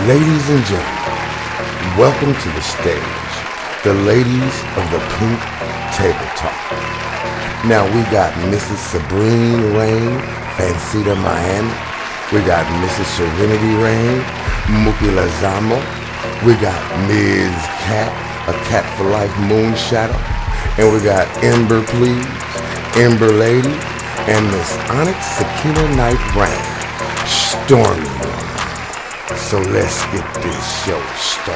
Ladies and gentlemen, welcome to the stage, the ladies of the Pink Table Talk. Now we got Mrs. Sabrine Rain, Fancita Miami. We got Mrs. Serenity Rain, Mookie Lazamo. We got Ms. Cat, a Cat for Life Moonshadow. And we got Ember Please, Ember Lady, and Miss Onyx Sakina Night Rain, Stormy One. So let's get this show started.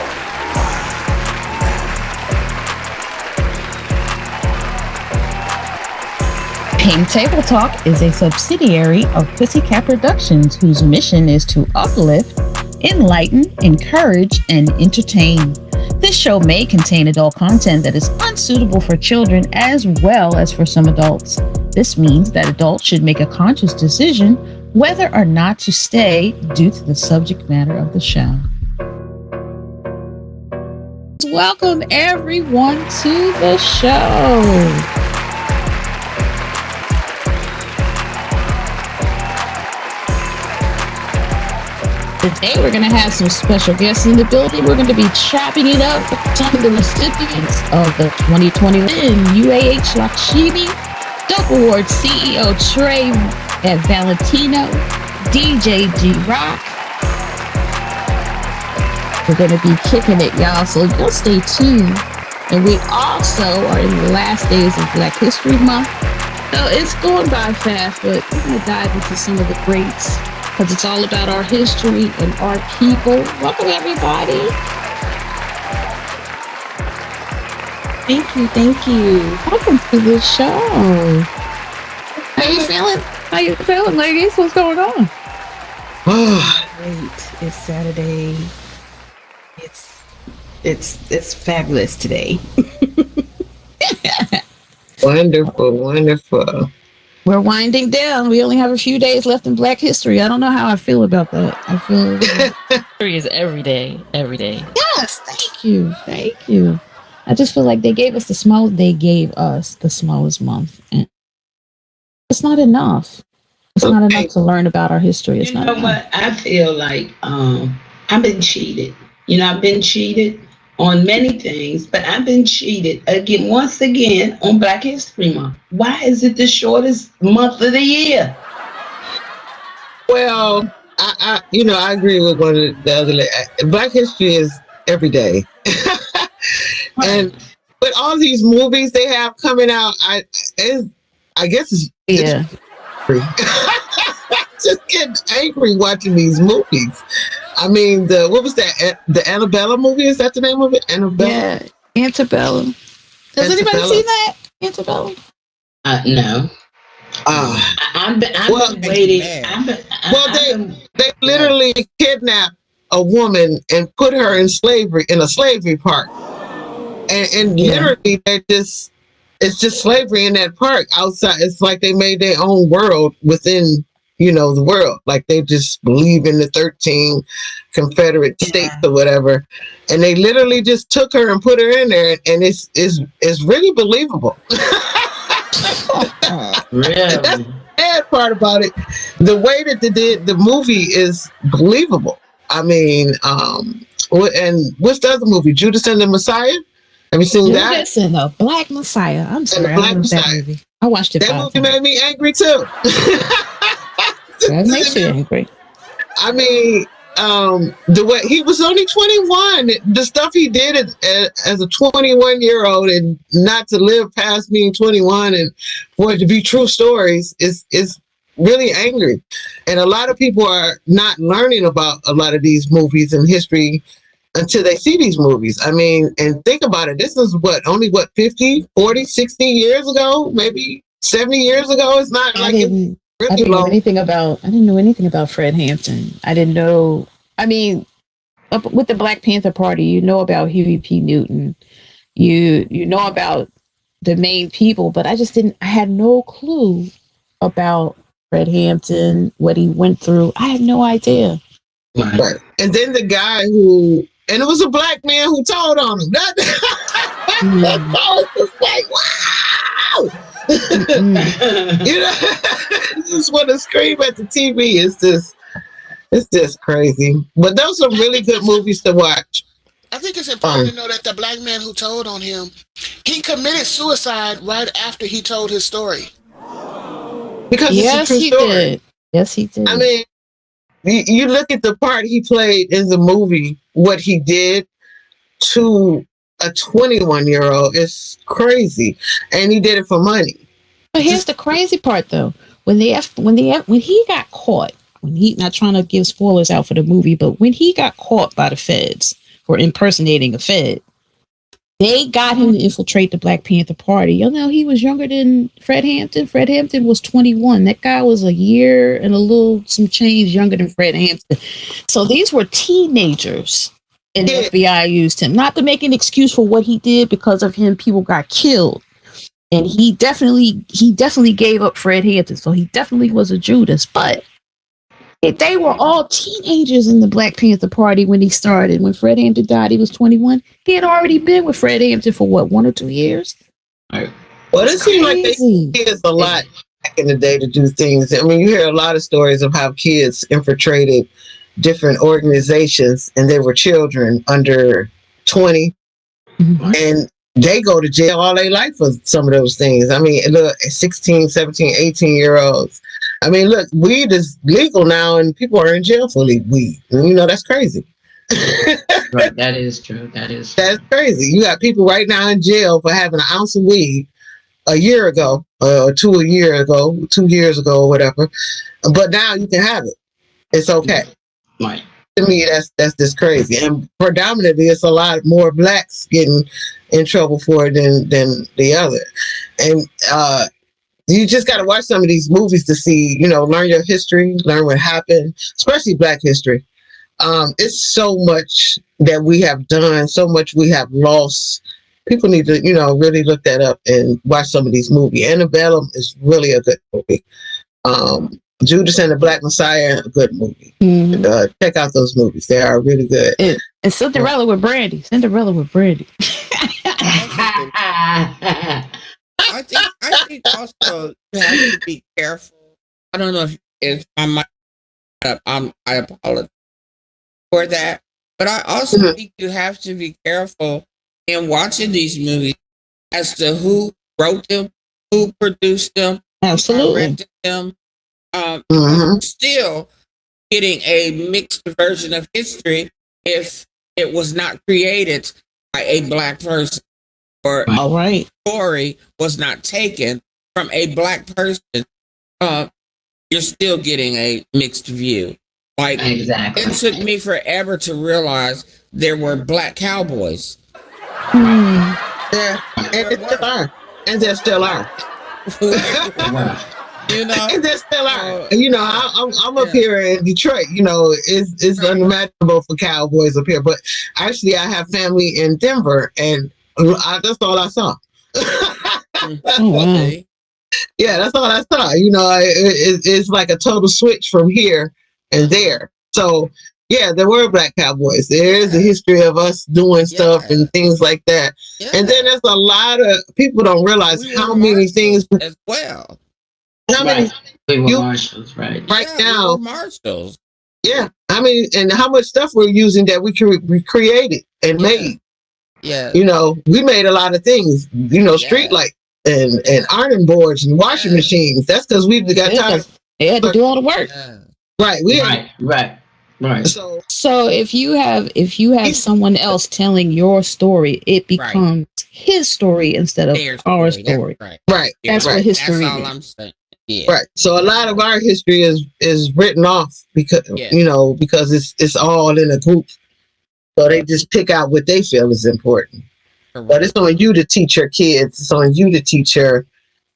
Pink Table Talk is a subsidiary of Pussycat Productions, whose mission is to uplift, enlighten, encourage, and entertain. This show may contain adult content that is unsuitable for children as well as for some adults. This means that adults should make a conscious decision whether or not to stay due to the subject matter of the show. Welcome everyone to the show. Today we're going to have some special guests in the building. We're going to be chopping it up with some of the recipients of the 2021 UAH Lakshmi, Dope Award CEO Trey at Valentino, DJ G Rock. We're going to be kicking it, y'all, so you'll stay tuned. And we also are in the last days of Black History Month. So it's going by fast, but we're going to dive into some of the greats, because it's all about our history and our people. Welcome, everybody. Thank you. Welcome to the show. How you feeling? How you feeling, ladies? What's going on? Great. It's Saturday. It's fabulous today. Wonderful. We're winding down. We only have a few days left in Black History. I don't know how I feel about that. I feel History is every day. yes. Thank you. I just feel like they gave us the smallest month, and it's not enough. It's not enough to learn about our history. It's not enough. What? I feel like I've been cheated. I've been cheated on many things, but I've been cheated once again on Black History Month. Why is it the shortest month of the year? Well, I agree with one of the other. Black History is every day, and with all these movies they have coming out, I guess it's free. Just getting angry watching these movies. I mean, what was that? The Annabella movie? Is that the name of it? Annabella? Yeah, Antebellum. Has anybody seen that? Antebellum? No. I've been waiting. They literally kidnapped a woman and put her in a slavery park, and literally it's just slavery in that park outside. It's like they made their own world within the world. Like they just believe in the 13 Confederate states or whatever, and they literally just took her and put her in there, and it's really believable. Really? That's the bad part about it. The way that they did the movie is believable. I mean, and what's the other movie? Judas and the Messiah? Have you seen that? Judas and the Black Messiah. I'm sorry, I love that movie. I watched it. That movie made me angry too. That makes you angry. I mean, the way he was only 21, the stuff he did as a 21-year-old, and not to live past being 21, and for it to be true stories is really angry. And a lot of people are not learning about a lot of these movies and history until they see these movies. I mean, and think about it. This is only 50, 40, 60 years ago, maybe 70 years ago. It's not I didn't know anything about Fred Hampton. I didn't know. I mean, with the Black Panther Party, you know about Huey P. Newton. You know about the main people, but I had no clue about Fred Hampton, what he went through. I had no idea. Right. And then the guy and it was a black man who told on him. That was like, wow. You just want to scream at the TV. It's just It's just crazy. But those are really good movies to watch. I think it's important to know that the black man who told on him, he committed suicide right after he told his story. Because Yes, it's a true he story. did. Yes, he did. I mean, you look at the part he played in the movie, what he did to a 21-year-old, it's crazy. And he did it for money. But here's the crazy part, though. When he got caught, when he, not trying to give spoilers out for the movie, but when he got caught by the feds for impersonating a Fed, they got him to infiltrate the Black Panther Party. You know, he was younger than Fred Hampton. Fred Hampton was 21. That guy was a year and some change younger than Fred Hampton. So these were teenagers, and the FBI used him. Not to make an excuse for what he did. Because of him, people got killed. And he definitely gave up Fred Hampton. So he definitely was a Judas. But if they were all teenagers in the Black Panther Party when he started. When Fred Hampton died, he was 21. He had already been with Fred Hampton for what, 1 or 2 years? Well, it seems like they kids a lot back in the day to do things. I mean, you hear a lot of stories of how kids infiltrated different organizations, and they were children under 20, and they go to jail all their life for some of those things. I mean, look, 16, 17, 18-year-olds. I mean, look, weed is legal now, and people are in jail for weed. And, you know, that's crazy. Right, that is true. That's crazy. You got people right now in jail for having an ounce of weed a year ago, or 2 years ago, or whatever. But now you can have it. It's okay. Right. To me, that's just crazy. And predominantly, it's a lot more blacks getting in trouble for it than the other. And you just got to watch some of these movies to see, you know, learn your history, learn what happened, especially Black history. It's so much that we have done, so much we have lost. People need to, you know, really look that up and watch some of these movies. Antebellum is really a good movie. Judas and the Black Messiah, a good movie. Check out those movies. They are really good. And Cinderella with Brandy. I think also you have to be careful. I don't know if I might I apologize for that. But I also think you have to be careful in watching these movies as to who wrote them, who produced them, absolutely, who directed them. Still getting a mixed version of history if it was not created by a Black person, or story was not taken from a Black person. You're still getting a mixed view. Like, exactly. It took me forever to realize there were Black cowboys. Yeah, and there still are. You know, and there still are. You know, I'm up here in Detroit. You know, it's unimaginable for cowboys up here. But actually, I have family in Denver, and that's all I saw. Yeah, that's all I saw. You know, it's like a total switch from here and there. So, yeah, there were Black cowboys. There is a history of us doing stuff and things like that. And then there's a lot of people don't realize how many things as well. How many? We were marshals, right? Right now, we were marshals. Yeah, I mean, and how much stuff we're using that we created and made. Yeah, you know, we made a lot of things. You know, street lights and ironing boards and washing machines. That's because we've got time. They had to do all the work. Right. Right. So if you have someone else telling your story, it becomes his story instead of our story. Right. That's what history That's all is. I'm saying. Yeah. Right. So a lot of our history is written off because you know, because it's all in a group. So they just pick out what they feel is important. Correct. But it's on you to teach your kids. It's on you to teach your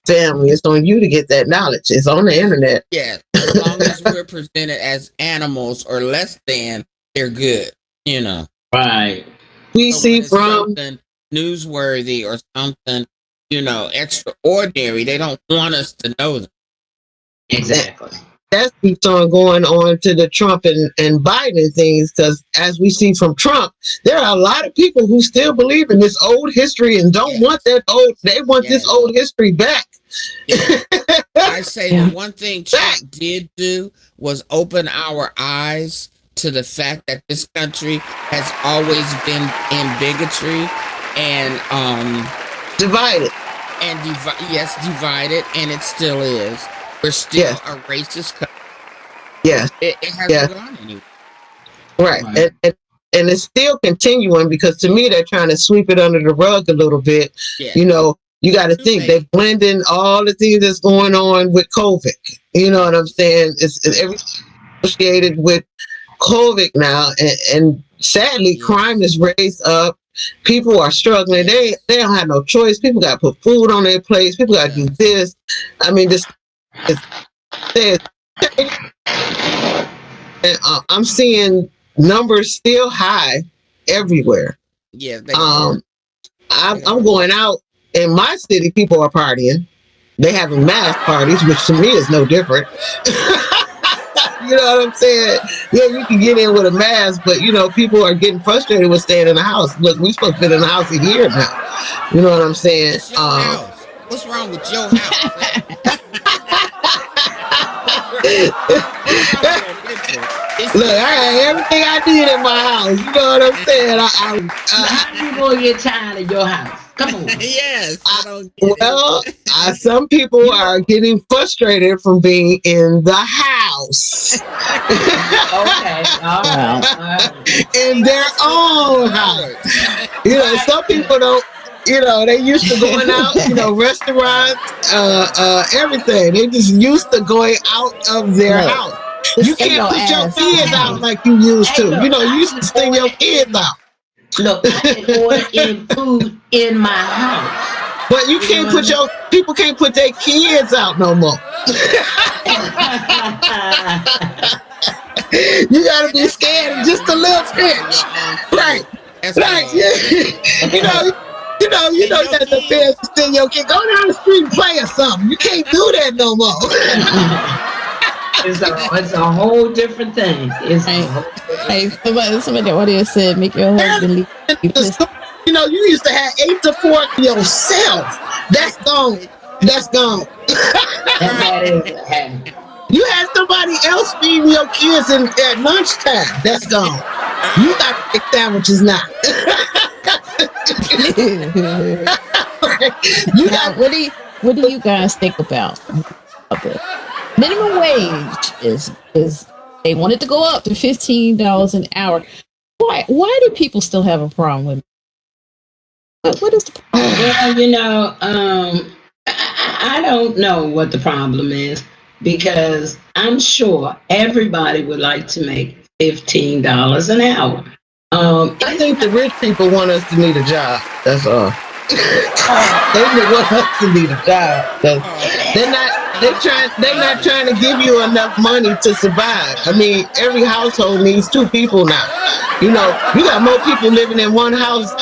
family. It's on you to get that knowledge. It's on the internet. Yeah. As long as we're presented as animals or less than, they're good. You know. Right. We see from something newsworthy or something, you know, extraordinary. They don't want us to know them. Exactly. That keeps on going on to the Trump and Biden things, because as we see from Trump, there are a lot of people who still believe in this old history and don't want that old. They want this old history back. Yeah. I say the one thing Trump did do was open our eyes to the fact that this country has always been in bigotry and Divided. and divided, and it still is. We're still a racist country. Yes. It hasn't gone anywhere. Right. And it's still continuing because to me they're trying to sweep it under the rug a little bit. Yeah. You know, you got to think they're blending all the things that's going on with COVID. You know what I'm saying? It's everything associated with COVID now, and sadly, crime is raised up. People are struggling. They don't have no choice. People got to put food on their plates. People got to do this. I mean, and I'm seeing numbers still high everywhere. Yeah. I'm going out in my city. People are partying. They having mass parties, which to me is no different. You know what I'm saying? Yeah, you can get in with a mask, but you know, people are getting frustrated with staying in the house. Look, we supposed to be in the house a year now. You know what I'm saying? It's your house. What's wrong with your house? Look, I got everything I need in my house. You know what I'm saying? How do you gonna get tired of your house? Come on. Yes. Some people are getting frustrated from being in the house. Okay. All right. In their own house. You know, some people don't. You know, they used to going out, you know, restaurants, everything. They just used to going out of their house. You can't put your kids out like you used to. You know, you used to send your kids out. Look, I can order in food in my house. But you can't put people can't put their kids out no more. You gotta be scared just a little bit. Right. Right. You know that the parents send your kid, go down the street and play or something. You can't do that no more. It's a whole different thing. Somebody already said, make your husband leave. You know, you used to have 8 to 4 yourself. That's gone. That's gone. You had somebody else feeding your kids at lunchtime. That's gone. You got to make sandwiches now. What do you guys think about it? Minimum wage is they want it to go up to $15 an hour. Why do people still have a problem with it? What is the problem? Well, you know, I don't know what the problem is because I'm sure everybody would like to make $15 an hour. I think the rich people want us to need a job. That's all. They want us to need a job. They're not trying to give you enough money to survive. I mean, every household needs 2 people now. You know, you got more people living in one house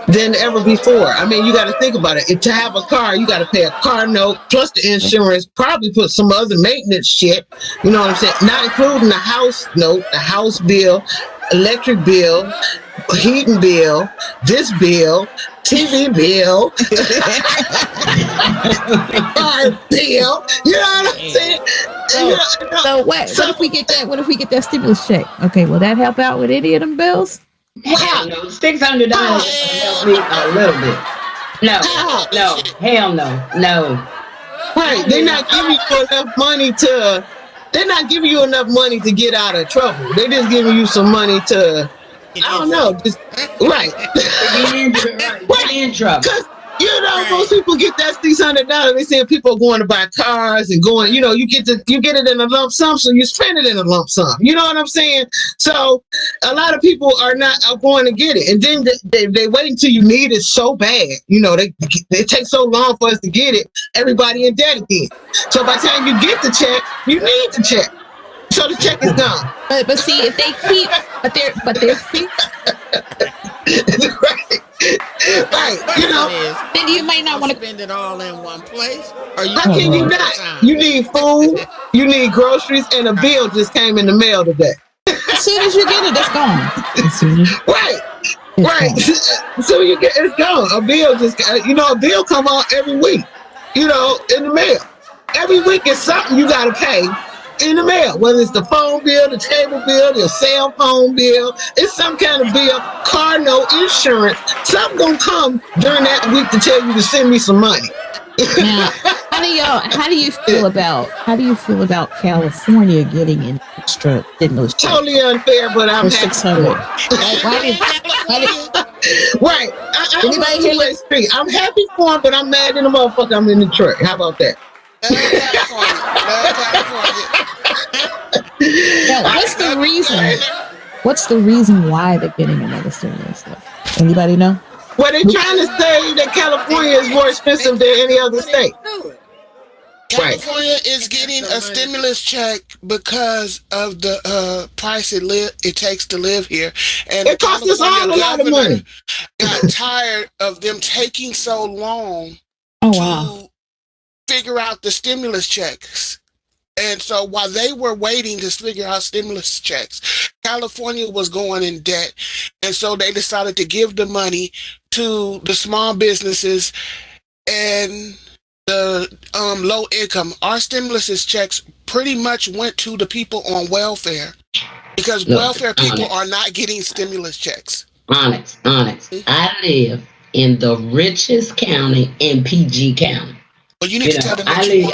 than ever before. I mean, you got to think about it. To have a car, you got to pay a car note plus the insurance, probably put some other maintenance shit. You know what I'm saying? Not including the house note, the house bill, electric bill, heating bill, this bill, TV bill, car bill. You know what I'm saying? So what if we get that? What if we get that stimulus check? Okay, will that help out with any of them bills? Hell no, $600 help me a little bit. No, hell no. Right, they're not giving you enough money to. They're not giving you enough money to get out of trouble. They're just giving you some money to. I don't know, just right. Get in trouble. Because you know, most people get that $600. They say people are going to buy cars and going. You know, you get it in a lump sum, so you spend it in a lump sum. You know what I'm saying? So a lot of people are going to get it, and then they wait until you need it so bad. You know, they take so long for us to get it. Everybody in debt again. So by the time you get the check, you need the check. So the check is gone. But see, if they keep, but they're free. Right. You know, then you might not want to spend it all in one place. How can you not? You need food, you need groceries, and a bill just came in the mail today. As soon as you get it, it's gone. Right. So you get it's gone. A bill a bill come out every week. in the mail. Every week is something you got to pay in the mail, whether it's the phone bill, the cable bill, your cell phone bill. It's some kind of bill, car note, insurance. Something gonna come during that week to tell you to send me some money. Now, how do you feel about California getting an extra stimulus check? Totally unfair, but I'm For happy 600. for it. Right. Anybody hear that? Street. I'm happy for him, but I'm mad in the motherfucker I'm in Detroit. How about that? Now, what's the reason? What's the reason why they're getting another stimulus? Anybody know? Well, they're trying to say that California is more expensive than any other state. California is getting a stimulus check because of the price it takes to live here, and it costs us all a lot of money. Got tired of them taking so long to figure out the stimulus checks. And so while they were waiting to figure out stimulus checks, California was going in debt. And so they decided to give the money to the small businesses and the low income. Our stimulus checks pretty much went to the people on welfare because welfare people are not getting stimulus checks. Onyx. I live in the richest county in PG County. Well, you need to tell them wait.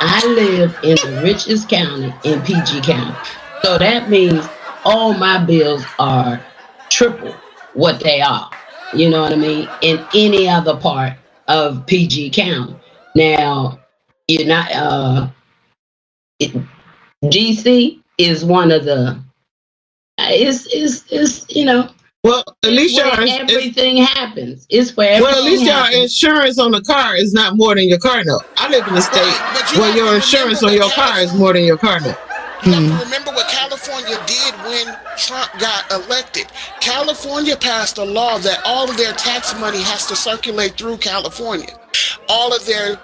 I live in the richest county in PG County. So that means all my bills are triple what they are. You know what I mean? In any other part of PG County. Now, you're not, DC is one of the, well, at least everything happens. It's where everything well, at least happens. your insurance on the car is not more than your car note. I live in a state where your insurance on your car is more than your car note. You have to remember what California did when Trump got elected. California passed a law that all of their tax money has to circulate through California. All of their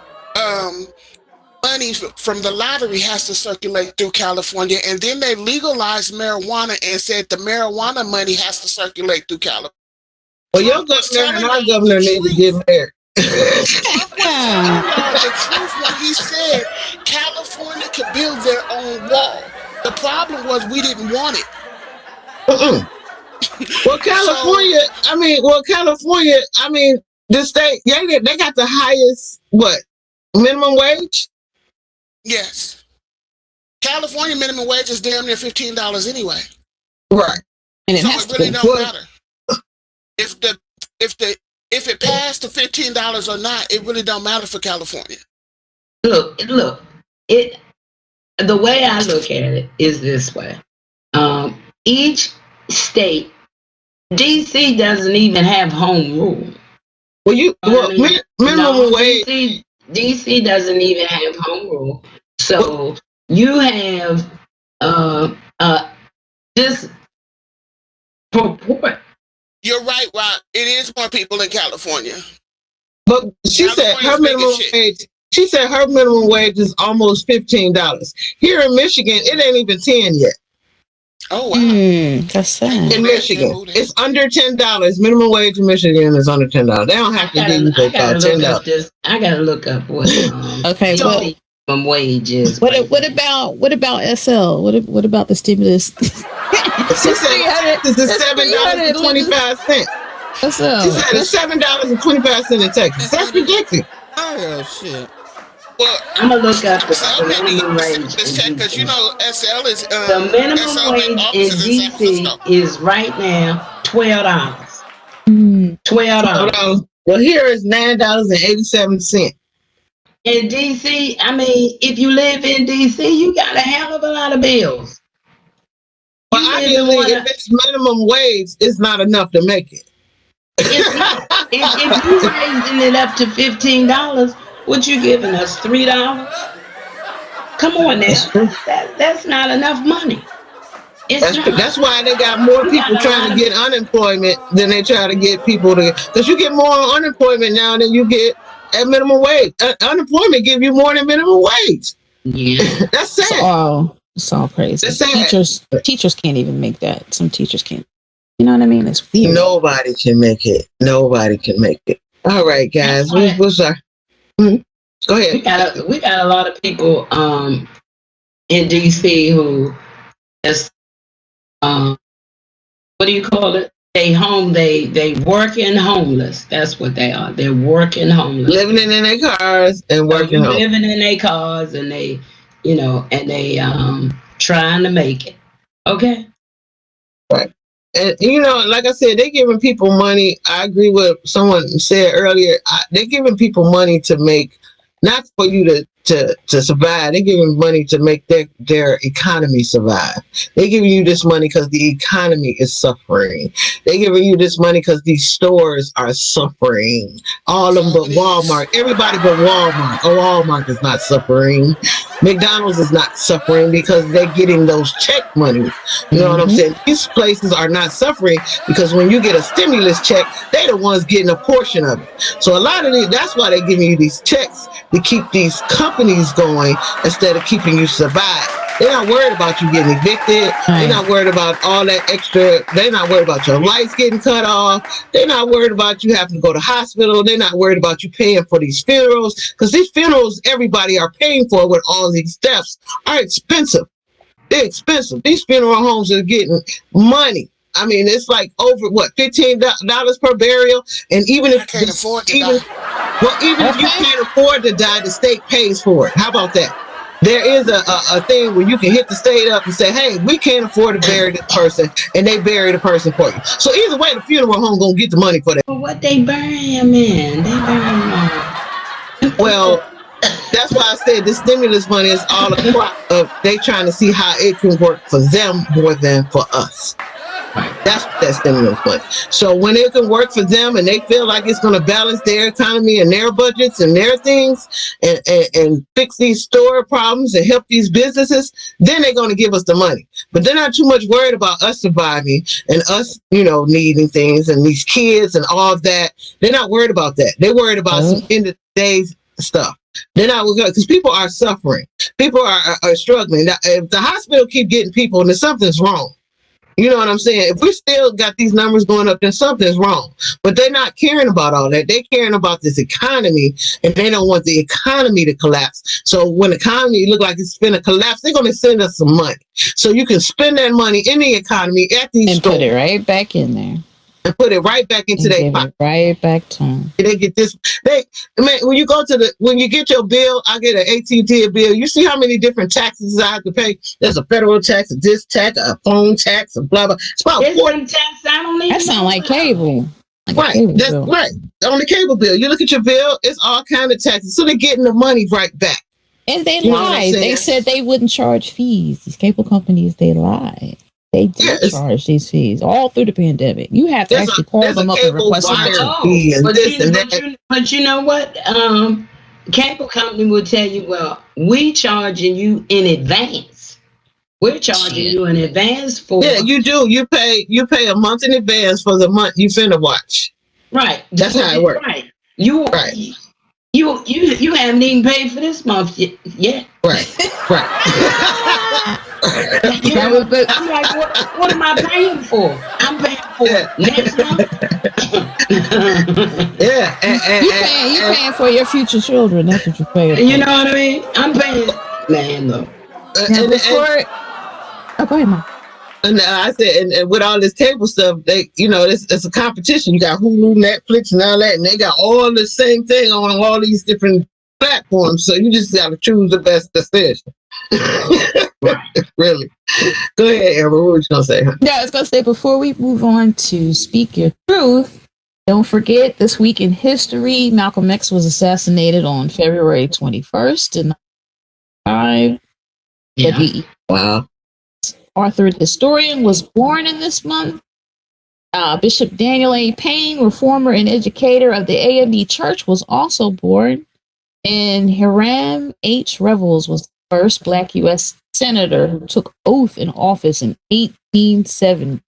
money from the lottery has to circulate through California, and then they legalized marijuana and said the marijuana money has to circulate through California. Well, your governor and our governor need to get married. The truth when he said California could build their own wall. The problem was we didn't want it. Well, California, the state, they got the highest, minimum wage? Yes. California minimum wage is damn near $15 anyway. Right. And it really don't matter. If it passed to $15 or not, it really don't matter for California. Look, the way I look at it is this way. Each state, DC doesn't even have home rule. Minimum wage. DC doesn't even have home rule. So you have this purport. You're right, Rob. It is more people in California. But she said her minimum wage. She said her minimum wage is almost $15. Here in Michigan, it ain't even 10 yet. Oh wow, that's sad. In Michigan, it's under $10. Minimum wage in Michigan is under $10. They don't have to give you $10. I gotta look up what. Okay, minimum wage is. What about SL? What about the stimulus? She said it's $7.25. She said it's $7.25 in Texas. That's ridiculous. Oh shit. Well, I'm gonna look up the minimum wage. Because SL is the minimum wage in DC is right now $12. $12. Well, here is $9.87. In DC, if you live in DC, you got a hell of a lot of bills. Well, obviously, if it's minimum wage, it's not enough to make it. If you're raising it up to $15, what you giving us, $3? Come on now, that's not enough money. That's why they got more people trying to get unemployment than they try to get people to. Because you get more unemployment now than you get at minimum wage. Unemployment give you more than minimum wage. Yeah, that's sad. It's all crazy. That's sad. Teachers can't even make that. Some teachers can't. You know what I mean? It's weird. Nobody can make it. All right, guys. What's our? Go ahead. We got a lot of people in DC who is what do you call it? They working homeless. That's what they are. They're working homeless. Living in their cars and working home. Living in their cars and they, and they trying to make it. Okay. Right. And like I said, they're giving people money. I agree with someone said earlier. They're giving people money to make, not for you to survive. They're giving money to make their economy survive. They're giving you this money because the economy is suffering. They're giving you this money because these stores are suffering. All of them but Walmart. Everybody but Walmart. Oh, Walmart is not suffering. McDonald's is not suffering because they're getting those check money. You know what I'm saying? These places are not suffering because when you get a stimulus check, they're the ones getting a portion of it. So a lot of these, that's why they're giving you these checks to keep these companies going instead of keeping you survive. They're not worried about you getting evicted. They're not worried about all that extra. They're not worried about your lights getting cut off. They're not worried about you having to go to hospital. They're not worried about you paying for these funerals, because these funerals everybody are paying for with all these deaths are expensive. They're expensive. These funeral homes are getting money. I mean, it's like over $15 per burial, and even if can't afford to die. Even if you can't afford to die, the state pays for it. How about that? There is a thing where you can hit the state up and say, hey, we can't afford to bury this person, and they bury the person for you. So either way, the funeral home gonna get the money for that. Well, what they bury him in? They bury him. Well, that's why I said the stimulus money is all a crop of they trying to see how it can work for them more than for us. That's that stimulus money. So when it can work for them and they feel like it's going to balance their economy and their budgets and their things and fix these store problems and help these businesses, then they're going to give us the money. But they're not too much worried about us surviving and us, needing things and these kids and all of that. They're not worried about that. They're worried about some end of the day stuff. They're not, because people are suffering. People are struggling. Now, if the hospital keep getting people, then something's wrong. You know what I'm saying? If we still got these numbers going up, then something's wrong. But they're not caring about all that. They're caring about this economy, and they don't want the economy to collapse. So when the economy look like it's going to collapse, they're going to send us some money. So you can spend that money in the economy at these stores. And put it right back in there. And put it right back into their pocket. Right back to them. They get this. When you go when you get your bill, I get an AT&T bill. You see how many different taxes I have to pay? There's a federal tax, a this tax, a phone tax, a blah blah. It's about 40 tax. I don't even. That sound like cable. Right. That's right. On the cable bill, you look at your bill. It's all kind of taxes. So they're getting the money right back. And they lied. They said they wouldn't charge fees. These cable companies, they lied. They did charge these fees all through the pandemic. You have to actually call them up and request them. But you know what? Cable company will tell you, well, we charging you in advance. We're charging you in advance for. Yeah, you do. You pay a month in advance for the month you finna watch. Right. That's how it works. Right. You haven't even paid for this month yet. Right. Right. I'm like, what am I paying for? I'm paying for next month. You're paying for your future children. That's what you're paying for. You know what I mean? I'm paying. Man, look. Go ahead, Mom. And I said, and with all this cable stuff, it's a competition. You got Hulu, Netflix, and all that, and they got all the same thing on all these different platforms. So you just got to choose the best decision. Really. Go ahead, Amber. What were you going to say? Yeah, I was going to say, before we move on to Speak Your Truth, don't forget, this week in history, Malcolm X was assassinated on February 21st in 1995. Yeah. Wow. Arthur the historian was born in this month. Bishop Daniel A. Payne, reformer and educator of the AME Church, was also born. And Hiram H. Revels was the first Black U.S. senator who took oath in office in 1870.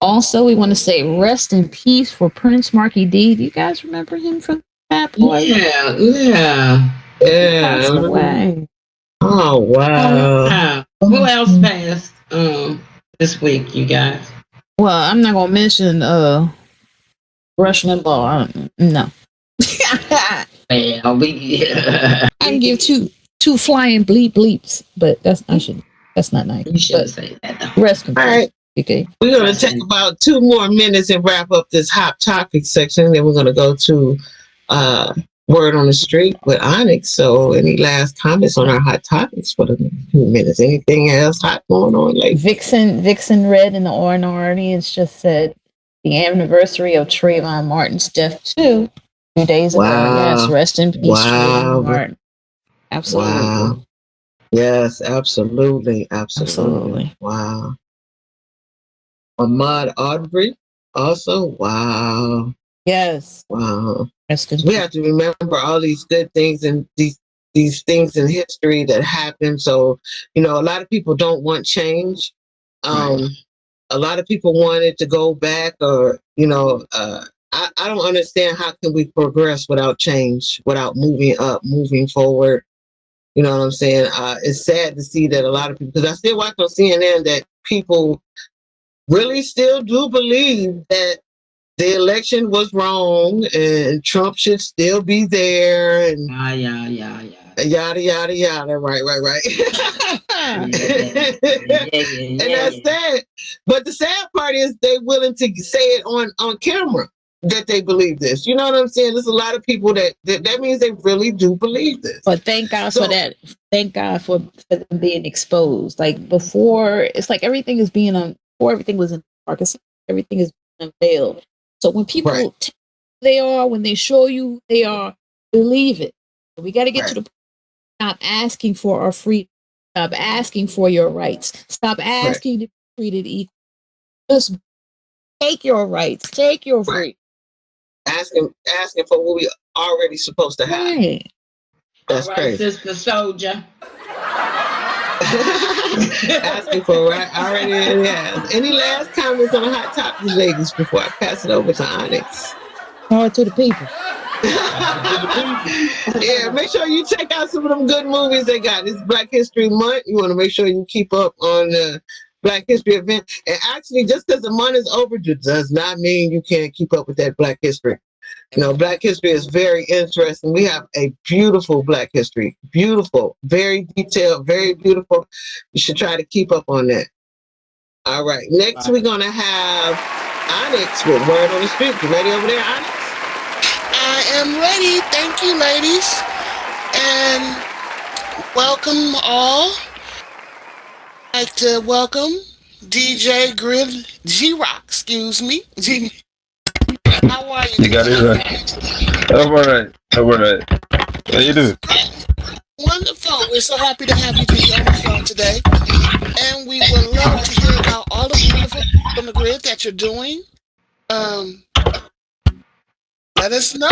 Also, we want to say rest in peace for Prince Marky D. Do you guys remember him from that point? Yeah. Passed away. Oh, wow. Who else passed this week, you guys? Well, I'm not going to mention Rush Limbaugh. No. Well, I can give two flying bleeps, but that's not nice. You shouldn't But say that though. rest in All right. peace. Okay. We're going to take about 2 more minutes and wrap up this hot topic section. Then we're going to go to Word on the Street with Onyx. So, any last comments on our hot topics for the 2 minutes? Anything else hot going on lately? Vixen read in the R&R audience just said the anniversary of Trayvon Martin's death too. 2 days ago. Yes, rest in peace, Trayvon Martin. Absolutely. Wow. Yes, absolutely. Wow. Ahmaud Arbery also. Wow. Yes. Wow. Rest in We have to remember all these good things and these things in history that happened. So, a lot of people don't want change. A lot of people wanted to go back or, I don't understand how can we progress without change, without moving up, moving forward. You know what I'm saying? It's sad to see that a lot of people, because I still watch on CNN that people really still do believe that the election was wrong and Trump should still be there and yada yada yada. Right. And that's sad. But the sad part is they're willing to say it on camera that they believe this. You know what I'm saying? There's a lot of people that means they really do believe this. But thank God for that. Thank God for them being exposed. Like before, it's like everything is being before everything was in darkness, everything is being unveiled. So when people when they show you they are, believe it. We got to get to the point. Stop asking for our freedom. Stop asking for your rights. Stop asking to be treated equal. Just take your rights. Take your freedom. Asking for what we already supposed to have. Right. That's crazy. Sister Soldier. Asking for already. Yeah. Any last comments on the hot topics, ladies, before I pass it over to Onyx? Power to the people. Yeah, make sure you check out some of them good movies they got. It's Black History Month. You want to make sure you keep up on the Black History event. And actually, just because the month is over does not mean you can't keep up with that Black History. Black History is very interesting. We have a beautiful Black History. Beautiful. Very detailed. Very beautiful. You should try to keep up on that. All right. Next, we're going to have Onyx with Word on the Street. You ready over there, Onyx? I am ready. Thank you, ladies. And welcome all. I'd like to welcome DJ Grid G-Rock, excuse me. How are you? You got it right. I'm all right. How you doing? Wonderful. We're so happy to have you on the show today. And we would love to hear about all the wonderful things on the grid that you're doing. Let us know.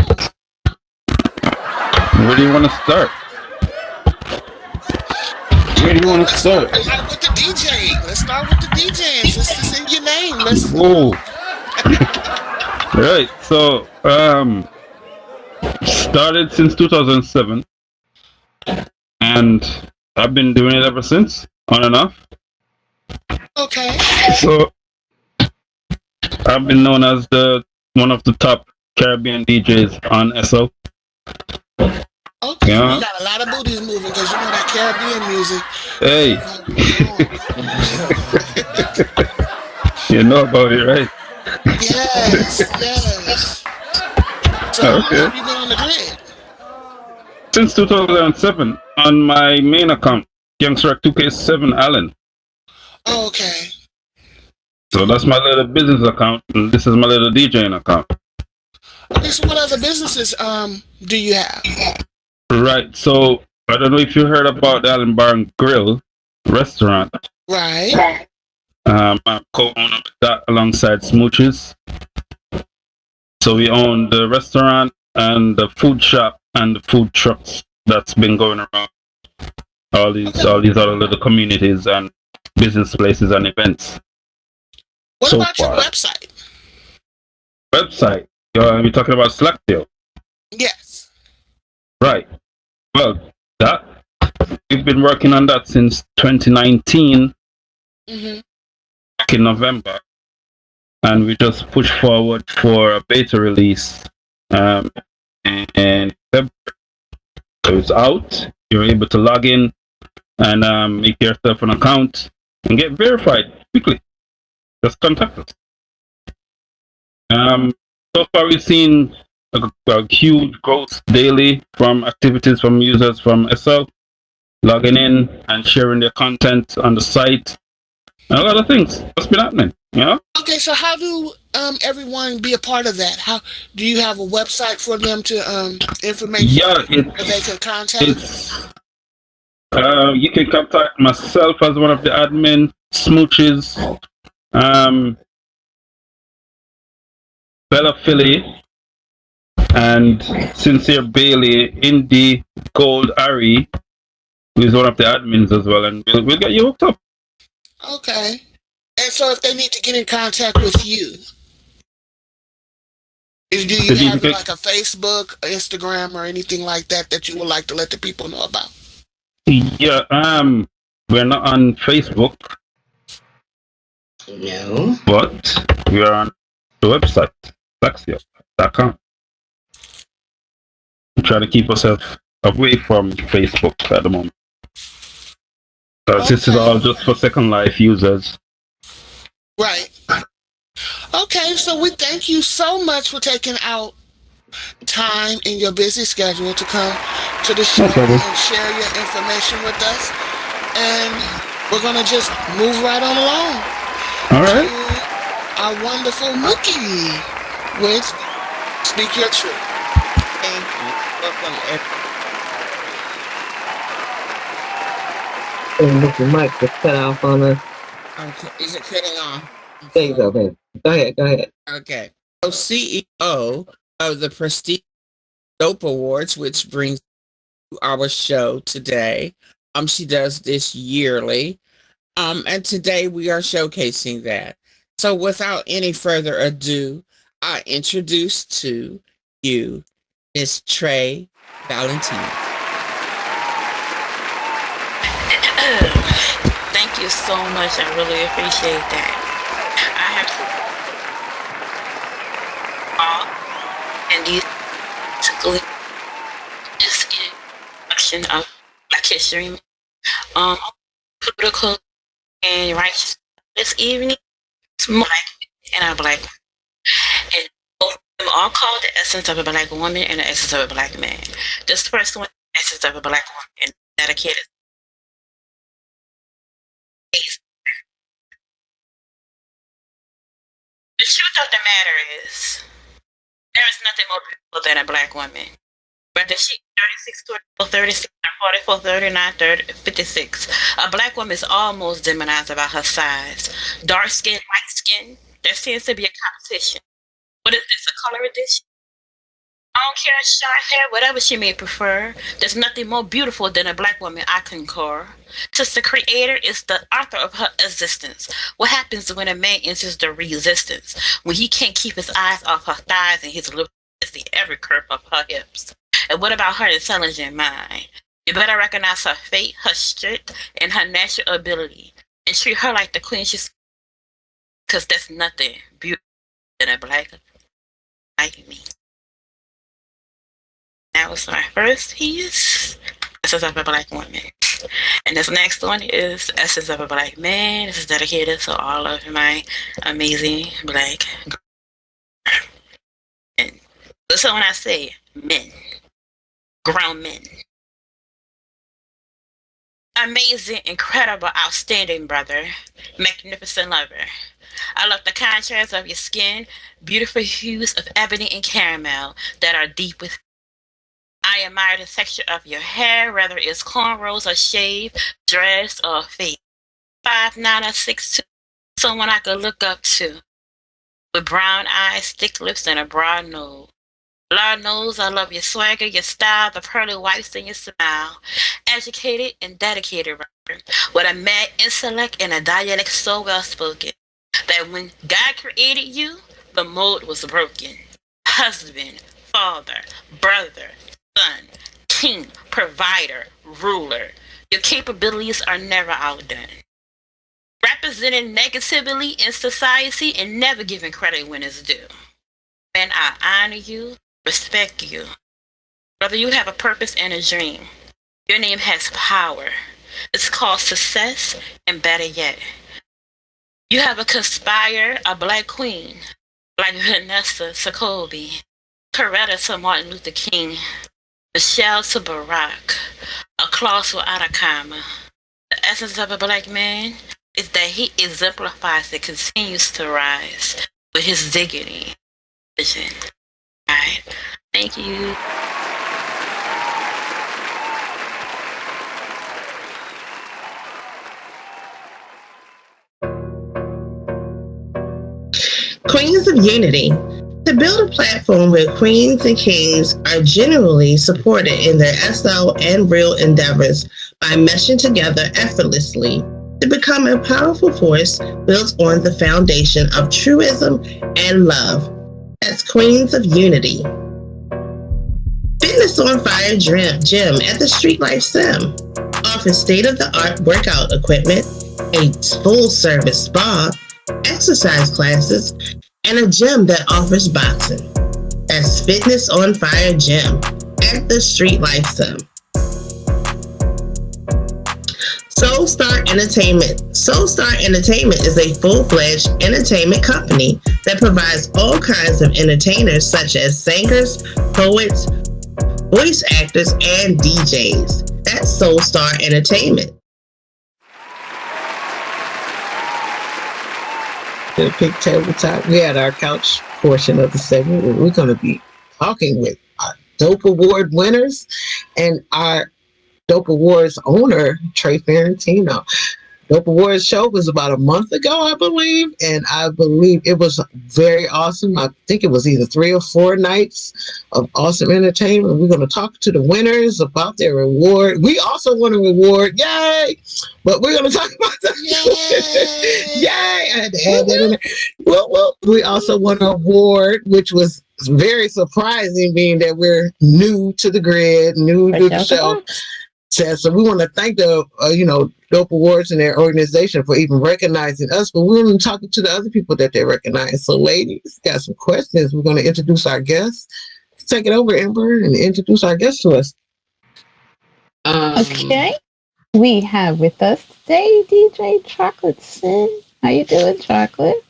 Where do you want to start? With the DJing. Let's start with the DJing. Just to sing your name. Whoa. Right. So, started since 2007, and I've been doing it ever since, on and off. Okay. So, I've been known as one of the top Caribbean DJs on SO. Okay, yeah. You got a lot of booties moving because you know that Caribbean music. Hey. You know about it, right? Yes. So, okay. How have you been on the grid? Since 2007, on my main account, Youngster 2K7 Allen. Oh, okay. So that's my little business account, and this is my little DJing account. Okay, so what other businesses do you have? Right, so I don't know if you heard about the Allen Bar and Grill restaurant. Right. I'm co-owner of that alongside Smooches. So we own the restaurant and the food shop and the food trucks that's been going around all these other little communities and business places and events. What about your website? Website? We're talking about Slacktail. Yes. Right. Well, we've been working on that since 2019, back in November, and we just pushed forward for a beta release in February. So it's out. You're able to log in and make yourself an account and get verified quickly. Just contact us. So far we've seen a huge growth daily from activities from users from SL logging in and sharing their content on the site and a lot of things. What's been happening? Okay, so how do everyone be a part of that? How do you have a website for them to information Yeah, that they can contact? you can contact myself as one of the admin, Smooches, Bella Philly, and Sincere Bailey, Indie Gold Ari, who is one of the admins as well, and we'll get you hooked up. Okay. And so if they need to get in contact with you, do you have like a Facebook, Instagram, or anything like that you would like to let the people know about? Yeah, we're not on Facebook. No. But we are on the website, Flexio.com. I'm trying to keep ourselves away from Facebook at the moment. Because this is all just for Second Life users. Right. Okay, so we thank you so much for taking out time in your busy schedule to come to the show and share your information with us. And we're going to just move right on along. All right. Our wonderful Mookie with Speak Your Truth. Thank you. Welcome, And the mic just cut off on us. Okay. Is it cutting off? There you go, babe. Go ahead. Okay. So CEO of the Prestige Dope Awards, which brings to our show today. She does this yearly. And today we are showcasing that. So without any further ado, I introduce to you Miss Trey Valentine. Thank you so much. I really appreciate that. I have to and these basically just get introduction of Black History, political and righteous this evening. It's more like and a black, and both of them all called the essence of a black woman and the essence of a black man. This first one, the essence of a black woman, and dedicated. The truth of the matter is, there is nothing more beautiful than a black woman. Whether she's 36, 34, 36, 44, 39, 30, 56. A black woman is almost demonized about her size. Dark skin, light skin, there seems to be a competition. What is this, a color edition? I don't care, short hair, whatever she may prefer. There's nothing more beautiful than a black woman, I concur. Since the creator is the author of her existence. What happens when a man enters the resistance? When he can't keep his eyes off her thighs and his lips see every curve of her hips. And what about her intelligent mind? You better recognize her fate, her strength, and her natural ability. And treat her like the queen she's, because there's nothing beautiful than a black like me. That was my first piece, Essence of a Black Woman. And this next one is Essence of a Black Man. This is dedicated to all of my amazing black men. Listen when I say men, grown men. Amazing, incredible, outstanding brother, magnificent lover. I love the contrast of your skin, beautiful hues of ebony and caramel that are deep within. I admire the texture of your hair, whether it's cornrows or shaved, dress or fade. 5'9" or 6'2", someone I could look up to. With brown eyes, thick lips, and a broad nose. Lord knows I love your swagger, your style, the pearly whites, and your smile. Educated and dedicated, with a mad intellect and a dialect so well spoken that when God created you, the mold was broken. Husband, father, brother, son, king, provider, ruler. Your capabilities are never outdone. Representing negatively in society and never giving credit when it's due. And I honor you, respect you. Brother, you have a purpose and a dream. Your name has power. It's called success, and better yet, you have a conspire, a black queen, like Vanessa Sokobi, Coretta to Martin Luther King, Michelle to Barack, a clause without a comma. The essence of a black man is that he exemplifies and continues to rise with his dignity. Vision. All right. Thank you. Queens of Unity. To build a platform where queens and kings are generally supported in their SL and real endeavors by meshing together effortlessly to become a powerful force built on the foundation of truism and love. That's Queens of Unity. Fitness on Fire Gym at the Street Life Sim offers state-of-the-art workout equipment, a full-service spa, exercise classes, and a gym that offers boxing. That's Fitness on Fire Gym at the Street Life Sim. Soul Star Entertainment. Soul Star Entertainment is a full-fledged entertainment company that provides all kinds of entertainers such as singers, poets, voice actors, and DJs. That's Soul Star Entertainment. The Pink Tabletop. We had our couch portion of the segment where we're going to be talking with our Dope Award winners and our Dope Awards owner, Trey Ferrantino. Dope Awards show was about a month ago, I believe, and I believe it was very awesome. I think it was either 3 or 4 nights of awesome entertainment. We're going to talk to the winners about their reward. We also won a reward, yay! But we're going to talk about that. Yay! I had to add that in there. Well, we also won an award, which was very surprising, being that we're new to the grid, new to the show. So we want to thank the Dope Awards and their organization for even recognizing us, but we're going to talk to the other people that they recognize. So ladies, got some questions. We're going to introduce our guests. Take it over, Amber, and introduce our guests to us. Okay. We have with us today DJ Chocolate Sin. How you doing, Chocolate?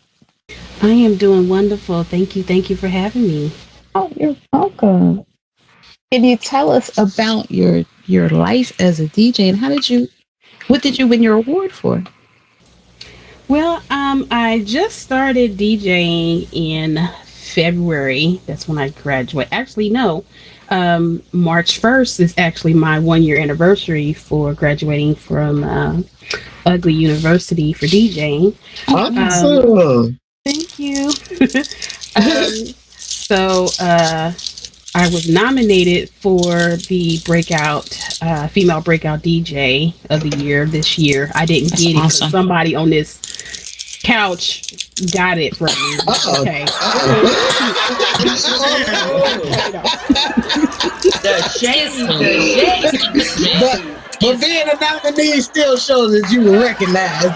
I am doing wonderful. Thank you for having me. Oh, you're welcome. Can you tell us about your life as a DJ and what did you win your award for? Well, I just started DJing in February. That's when I graduated. Actually, no. March 1st is actually my 1-year anniversary for graduating from Ugly University for DJing. Awesome. Thank you. So I was nominated for the female breakout DJ of the year this year. I didn't get it because somebody on this couch got it from me. Okay. But being a nominee still shows that you were recognized.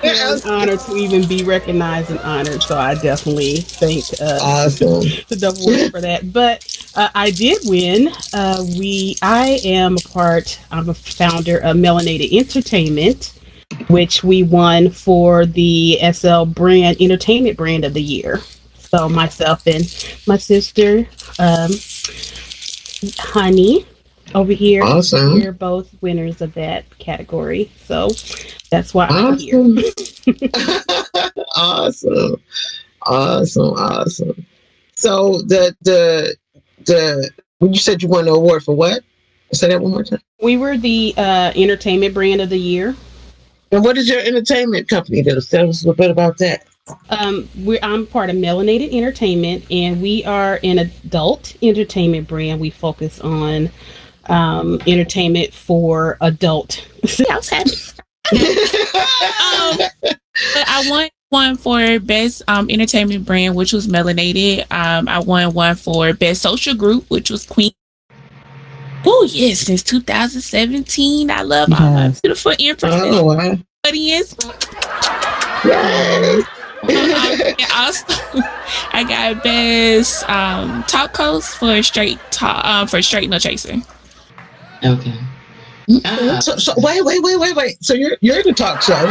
It's an honor to even be recognized and honored. So I definitely thank the Double Awards for that. But I did win. I'm a founder of Melanated Entertainment, which we won for the SL brand entertainment brand of the year. So myself and my sister, Honey, over here, we're both winners of that category. So that's why I'm here. Awesome. So you said you won the award for what? Say that one more time. We were the entertainment brand of the year. And what is your entertainment company? Tell us a little bit about that. I'm part of Melanated Entertainment, and we are an adult entertainment brand. We focus on entertainment for adult. I won one for best entertainment brand, which was Melanated. I won one for best social group, which was Queen. Oh yes, since 2017, I love all my beautiful empresses. Oh wow! Audience. Yay. And also, I got best talk host for straight no chaser. Okay. So wait. So you're the talk show.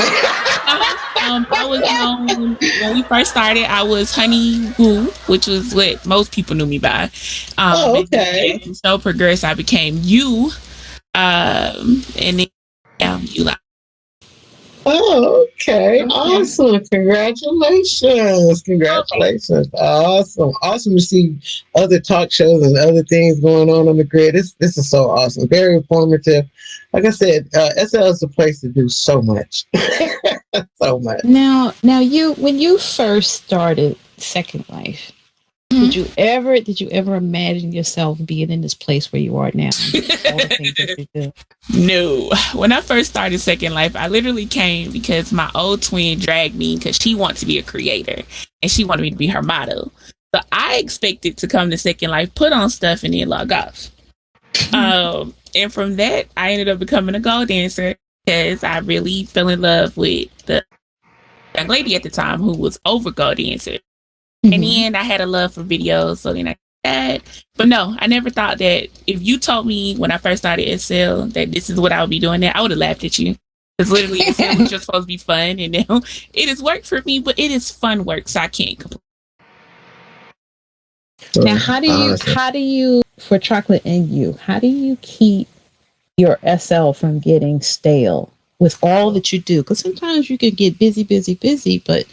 I was known when we first started. I was Honey Boo, which was what most people knew me by. Okay. And then as the show progressed, I became you, and then you like. Oh, okay. Awesome. Congratulations. Awesome to see other talk shows and other things going on the grid. This is so awesome. Very informative. Like I said, SL is a place to do so much. So much. Now, when you first started Second Life, did you ever imagine yourself being in this place where you are now? All the things that you do. No. When I first started Second Life, I literally came because my old twin dragged me because she wants to be a creator and she wanted me to be her model. So I expected to come to Second Life, put on stuff, and then log off. And from that, I ended up becoming a goal dancer because I really fell in love with the young lady at the time who was over goal dancer. And then I had a love for videos, so then I did that. But no, I never thought that if you told me when I first started SL that this is what I would be doing, that I would have laughed at you. Because literally, SL was just supposed to be fun, and now it has worked for me, but it is fun work, so I can't complain. Now, how do you for Chocolate and You? How do you keep your SL from getting stale with all that you do? Because sometimes you can get busy, but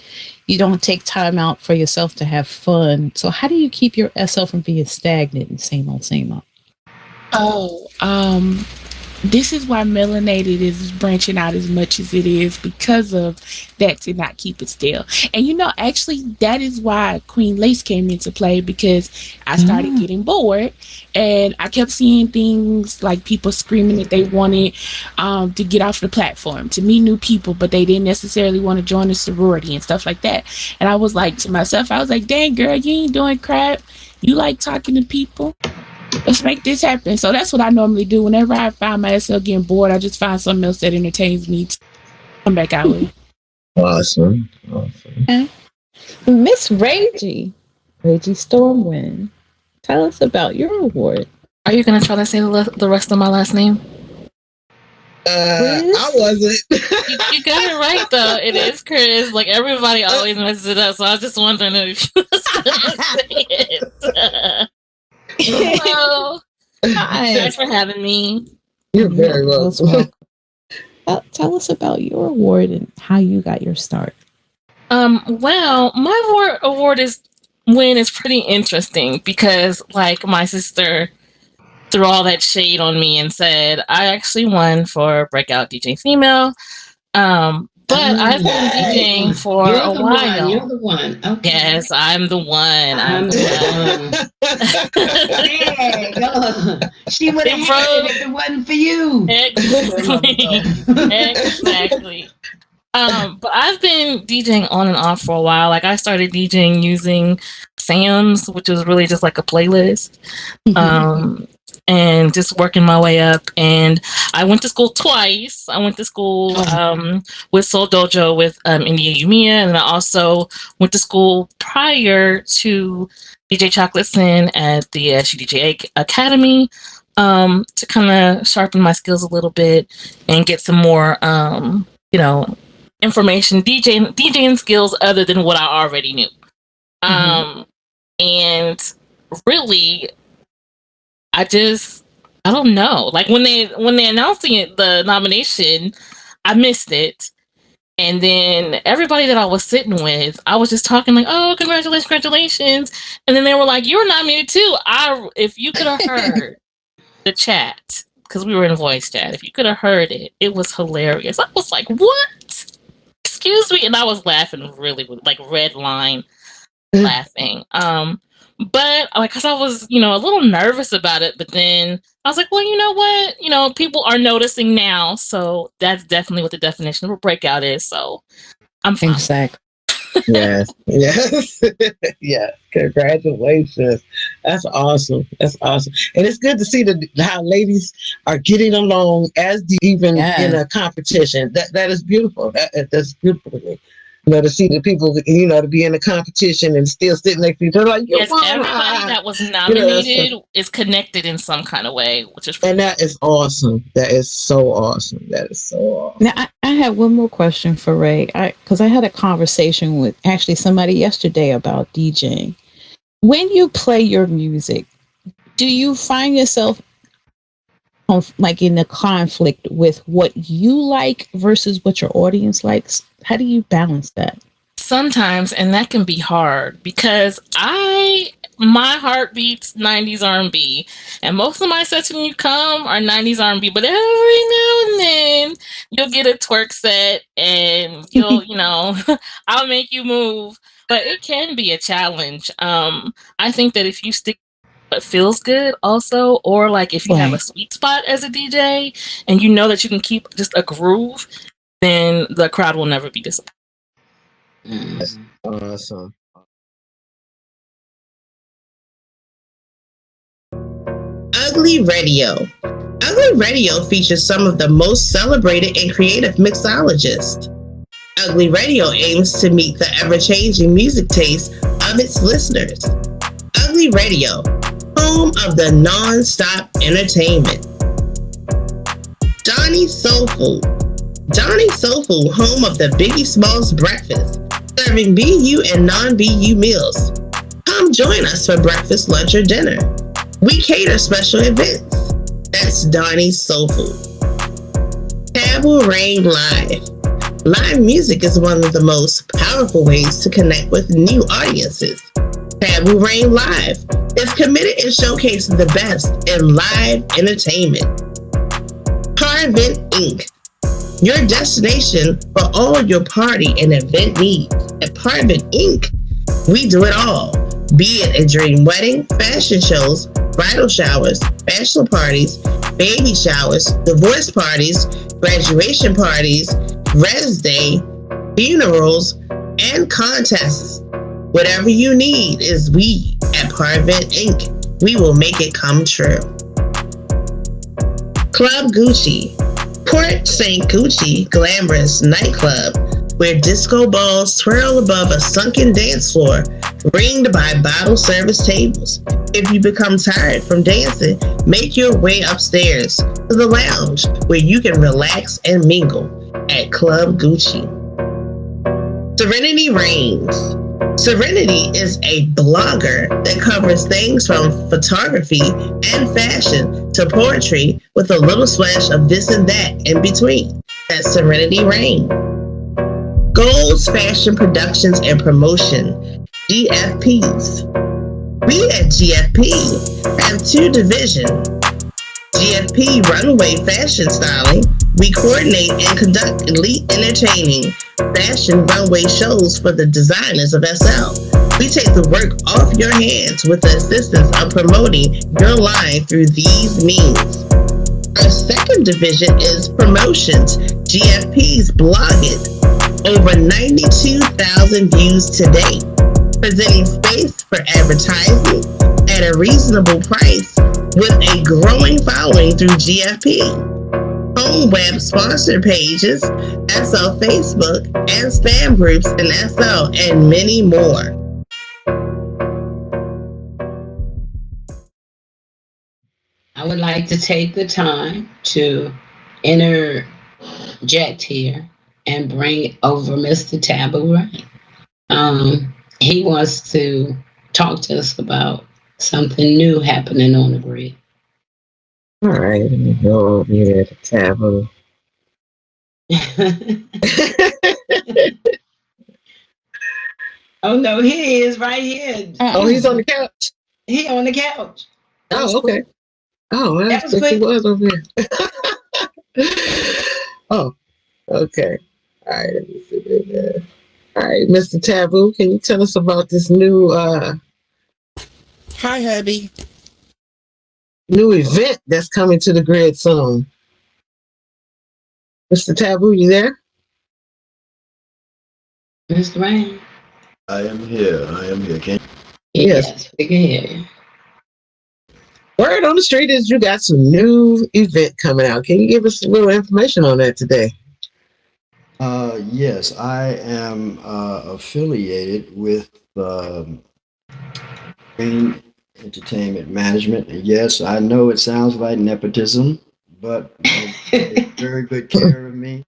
you don't take time out for yourself to have fun. So how do you keep your SL from being stagnant and same old? This is why Melanated is branching out as much as it is, because of that, to not keep it stale. And actually, that is why Queen Lace came into play, because I started getting bored and I kept seeing things like people screaming that they wanted to get off the platform, to meet new people, but they didn't necessarily want to join a sorority and stuff like that. And I was like to myself, dang girl, you ain't doing crap. You like talking to people. Let's make this happen. So that's what I normally do. Whenever I find myself getting bored, I just find something else that entertains me to come back out with. Awesome. Okay. Miss Reggie Stormwind, tell us about your award. Are you going to try to say the rest of my last name? I wasn't. You got it right, though. It is Chris. Like, everybody always messes it up, so I was just wondering if you was going to say it. Hello. Hi. Thanks for having me. You're very welcome. Tell us about your award and how you got your start. Well, my award win is pretty interesting because, like, my sister threw all that shade on me and said I actually won for Breakout DJ Female. But I've been DJing for a while. You're the one. Okay. Yes, I'm the one. I'm the one. Yeah, she would have had it if it wasn't for you. Exactly. But I've been DJing on and off for a while. Like, I started DJing using Sam's, which was really just like a playlist. And just working my way up. And I went to school twice. I went to school with Soul Dojo with India Yumiya, and I also went to school prior to DJ Chocolate Sin at the SUDJ Academy to kind of sharpen my skills a little bit and get some more, information, DJing skills other than what I already knew. And really, I don't know. Like, when they announced the nomination, I missed it. And then everybody that I was sitting with, I was just talking like, "Oh, congratulations." And then they were like, "You were nominated too." If you could have heard the chat, because we were in voice chat, if you could have heard it, it was hilarious. I was like, "What? Excuse me?" And I was laughing really, like, red line laughing. But, like, because I was, a little nervous about it, but then I was like, well, you know what? People are noticing now, so that's definitely what the definition of a breakout is, so I'm fine. Exactly. Yes. Yeah. Congratulations. That's awesome. And it's good to see how ladies are getting along even in a competition. That is beautiful. That's beautiful to me. To see the people, to be in a competition and still sitting next to each other, like, you Yes, won. everybody that was that's- nominated is connected in some kind of way, which is and that is awesome. That is so awesome. That is so awesome. Now, I have one more question for Ray. Because I had a conversation with actually somebody yesterday about DJing. When you play your music, do you find yourself like in a conflict with what you like versus what your audience likes? How do you balance that? sometimes, and that can be hard because my heart beats 90s R&B, and most of my sets when you come are 90s R&B, but every now and then you'll get a twerk set and I'll make you move, but it can be a challenge. I think that if you stick what feels good also, or like if you have a sweet spot as a DJ and you know that you can keep just a groove, then the crowd will never be disappointed. That's awesome. Ugly Radio. Ugly Radio features some of the most celebrated and creative mixologists. Ugly Radio aims to meet the ever-changing music tastes of its listeners. Ugly Radio, home of the non-stop entertainment. Donnie Soul Food. Donnie Soul Food, home of the Biggie Smalls Breakfast, serving BU and non-BU meals. Come join us for breakfast, lunch, or dinner. We cater special events. That's Donnie's Soul Food. Taboo Rain Live. Live music is one of the most powerful ways to connect with new audiences. Taboo Rain Live is committed in showcasing the best in live entertainment. Parvent Inc., your destination for all your party and event needs. At Parvent Inc., we do it all. Be it a dream wedding, fashion shows, bridal showers, bachelor parties, baby showers, divorce parties, graduation parties, res day, funerals, and contests. Whatever you need is we at Parvent Inc. We will make it come true. Club Gucci. Port St. Gucci glamorous nightclub where disco balls twirl above a sunken dance floor ringed by bottle service tables. If you become tired from dancing, make your way upstairs to the lounge where you can relax and mingle at Club Gucci. Serenity Reigns. Serenity is a blogger that covers things from photography and fashion to poetry with a little splash of this and that in between. That's Serenity Reign. Gold's Fashion Productions and Promotion, GFPs. We at GFP have two divisions. GFP Runway Fashion Styling. We coordinate and conduct elite entertaining fashion runway shows for the designers of SL. We take the work off your hands with the assistance of promoting your line through these means. Our second division is Promotions, GFP's blogging. Over 92,000 views today, presenting space for advertising at a reasonable price with a growing following through GFP. Home web sponsor pages, SL Facebook, and spam groups in SL, and many more. I would like to take the time to interject here and bring over Mr. Taboo Rain. He wants to talk to us about something new happening on the grid. All right, let me go over here to Taboo. Oh no, he is right here. Oh, he's on the couch. He on the couch. Oh, okay. Oh, I think he was over here. Oh, okay. All right, let me see that. All right, Mr. Taboo, can you tell us about this new Hi, hubby. New event that's coming to the grid soon? Mr. Taboo, you there? Mr. Rain. I am here. Can Yes, we can hear you. Word on the street is you got some new event coming out. Can you give us a little information on that today? Yes, I am affiliated with Green Entertainment Management. And yes, I know it sounds like nepotism, but my wife takes very good care of me.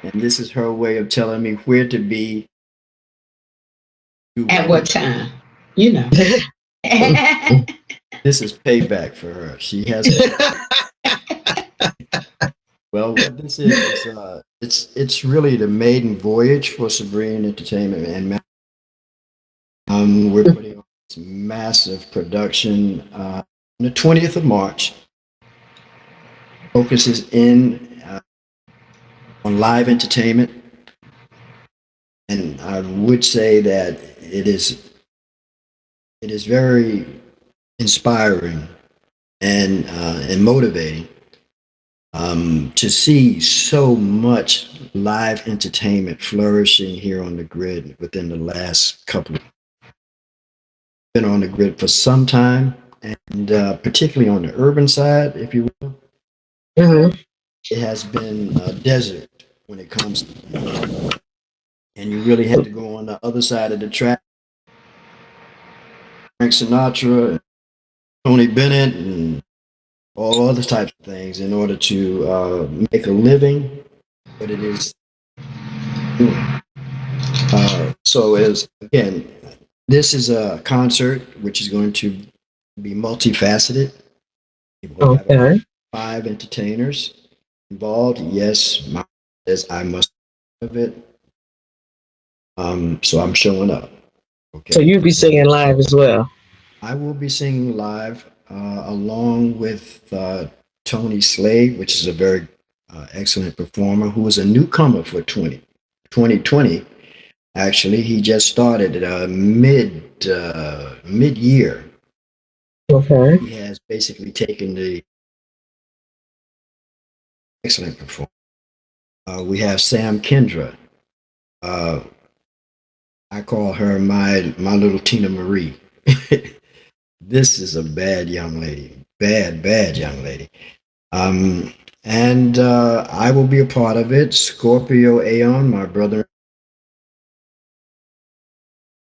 And this is her way of telling me where to be. At what time? You know. This is payback for her. She has. Well, what this is it's really the maiden voyage for Sabrine Entertainment, and we're putting on this massive production on the 20th of March. Focuses in on live entertainment, and I would say that it is very inspiring and motivating to see so much live entertainment flourishing here on the grid within the last couple of been on the grid for some time, and particularly on the urban side, if you will, it has been a desert when it comes to, and you really have to go on the other side of the track. Frank Sinatra, Tony Bennett, and all other types of things in order to make a living. But it is so as again, this is a concert which is going to be multifaceted. We'll have 5 entertainers involved. Yes, as I must have it. So I'm showing up. Okay. So you'll be singing live as well. I will be singing live along with Tony Slade, which is a very excellent performer who is a newcomer for 2020. Actually, he just started mid-year. Okay. He has basically taken the excellent performer. We have Sam Kendra. I call her my little Tina Marie. This is a bad young lady, bad young lady. And I will be a part of it. Scorpio Aeon, my brother.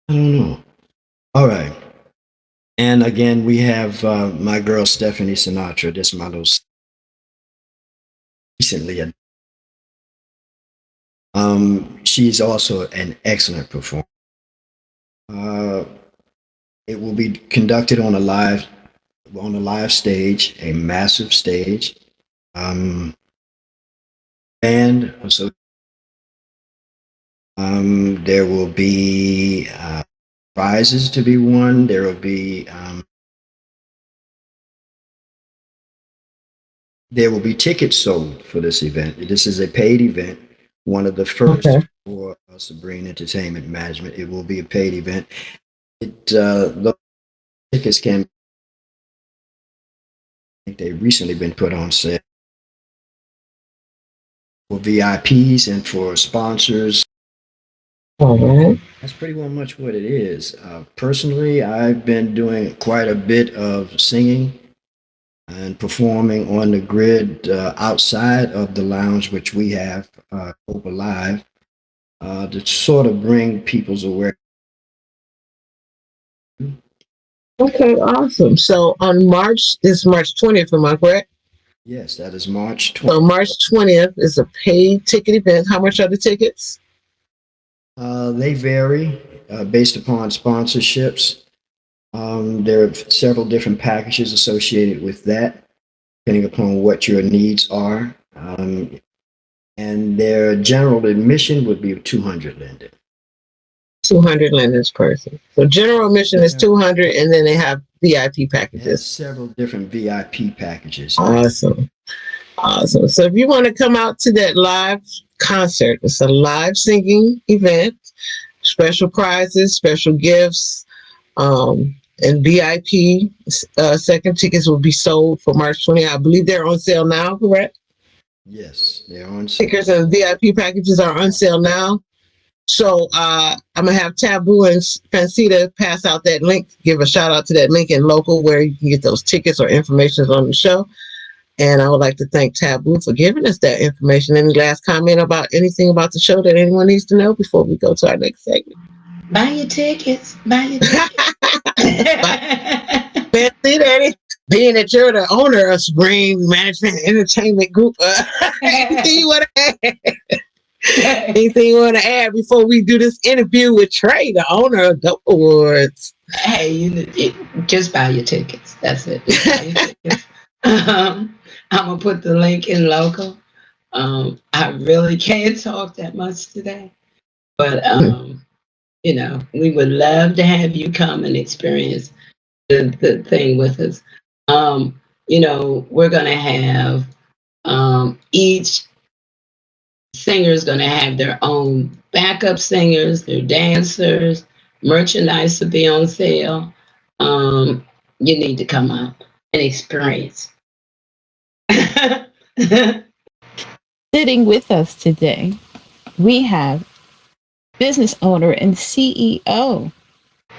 I don't know. All right. And again, we have my girl Stephanie Sinatra. This model recently. She's also an excellent performer. It will be conducted on a live stage, a massive stage. And so there will be prizes to be won. There will be tickets sold for this event. This is a paid event, one of the first for Sabrine Entertainment Management. It will be a paid event. The tickets can, I think they've recently been put on sale for VIPs and for sponsors. That's pretty much what it is. Personally, I've been doing quite a bit of singing and performing on the grid outside of the lounge, which we have Open Live, to sort of bring people's awareness. Okay, awesome. So on March 20th, am I correct? Yes, that is March 20th. So March 20th is a paid ticket event. How much are the tickets? They vary based upon sponsorships. There are several different packages associated with that, depending upon what your needs are. And their general admission would be 200, Linda. 200 Linda's person. So general admission is 200, and then they have VIP packages. Several different VIP packages. Awesome. So if you want to come out to that live concert, it's a live singing event, special prizes, special gifts, and VIP second tickets will be sold for March 20th. I believe they're on sale now, correct? Yes, they're on sale. Tickets and VIP packages are on sale now. So I'm going to have Taboo and Fancita pass out that link, give a shout out to that link in local where you can get those tickets or information on the show. And I would like to thank Taboo for giving us that information. Any last comment about anything about the show that anyone needs to know before we go to our next segment? Buy your tickets. Buy your tickets. Fancy Daddy, being that you're the owner of Screen Management Entertainment Group, anything you want to add? Anything you want to add before we do this interview with Trey, the owner of Dope Awards? Hey, just buy your tickets. That's it. Buy your tickets. I'm gonna put the link in local. I really can't talk that much today, but we would love to have you come and experience the thing with us. We're gonna have each singer is gonna have their own backup singers, their dancers, merchandise to be on sale. You need to come out and experience. Sitting with us today, we have business owner and CEO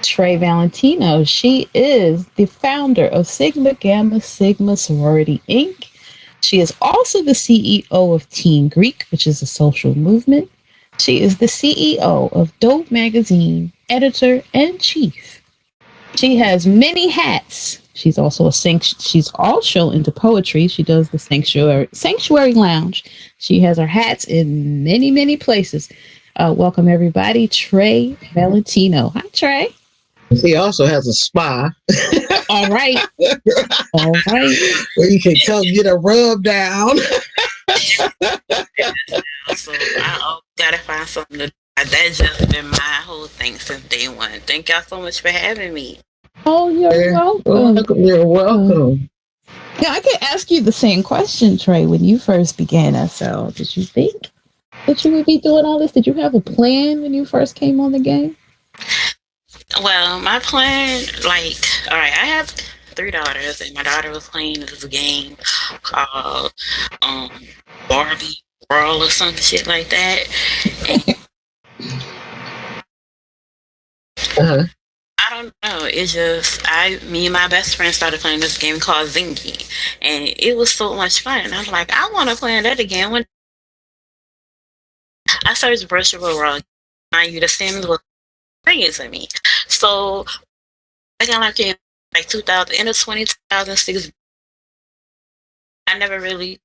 Trey Valentino. She is the founder of Sigma Gamma Sigma Sorority Inc. She is also the CEO of Teen Greek, which is a social movement. She is the CEO of Dope Magazine, editor and chief. She has many hats. She's also she's also into poetry. She does the Sanctuary Lounge. She has her hats in many, many places. Welcome everybody, Trey Valentino. Hi, Trey. He also has a spa. All right. All right. Where you can come get a rub down. So I gotta find something to do. That's just been my whole thing since day one. Thank y'all so much for having me. Oh, you're welcome. You're welcome. Yeah, I could ask you the same question, Trey, when you first began SL. Did you think that you would be doing all this? Did you have a plan when you first came on the game? Well, my plan, all right, I have 3 daughters, and my daughter was playing this game called Barbie Brawl or some shit like that. And I don't know. It's just me and my best friend started playing this game called Zingy, and it was so much fun. And I'm like, I want to play that again. When I searched virtual world, you the Sims was bringing to me. So I got like in 2006. I never really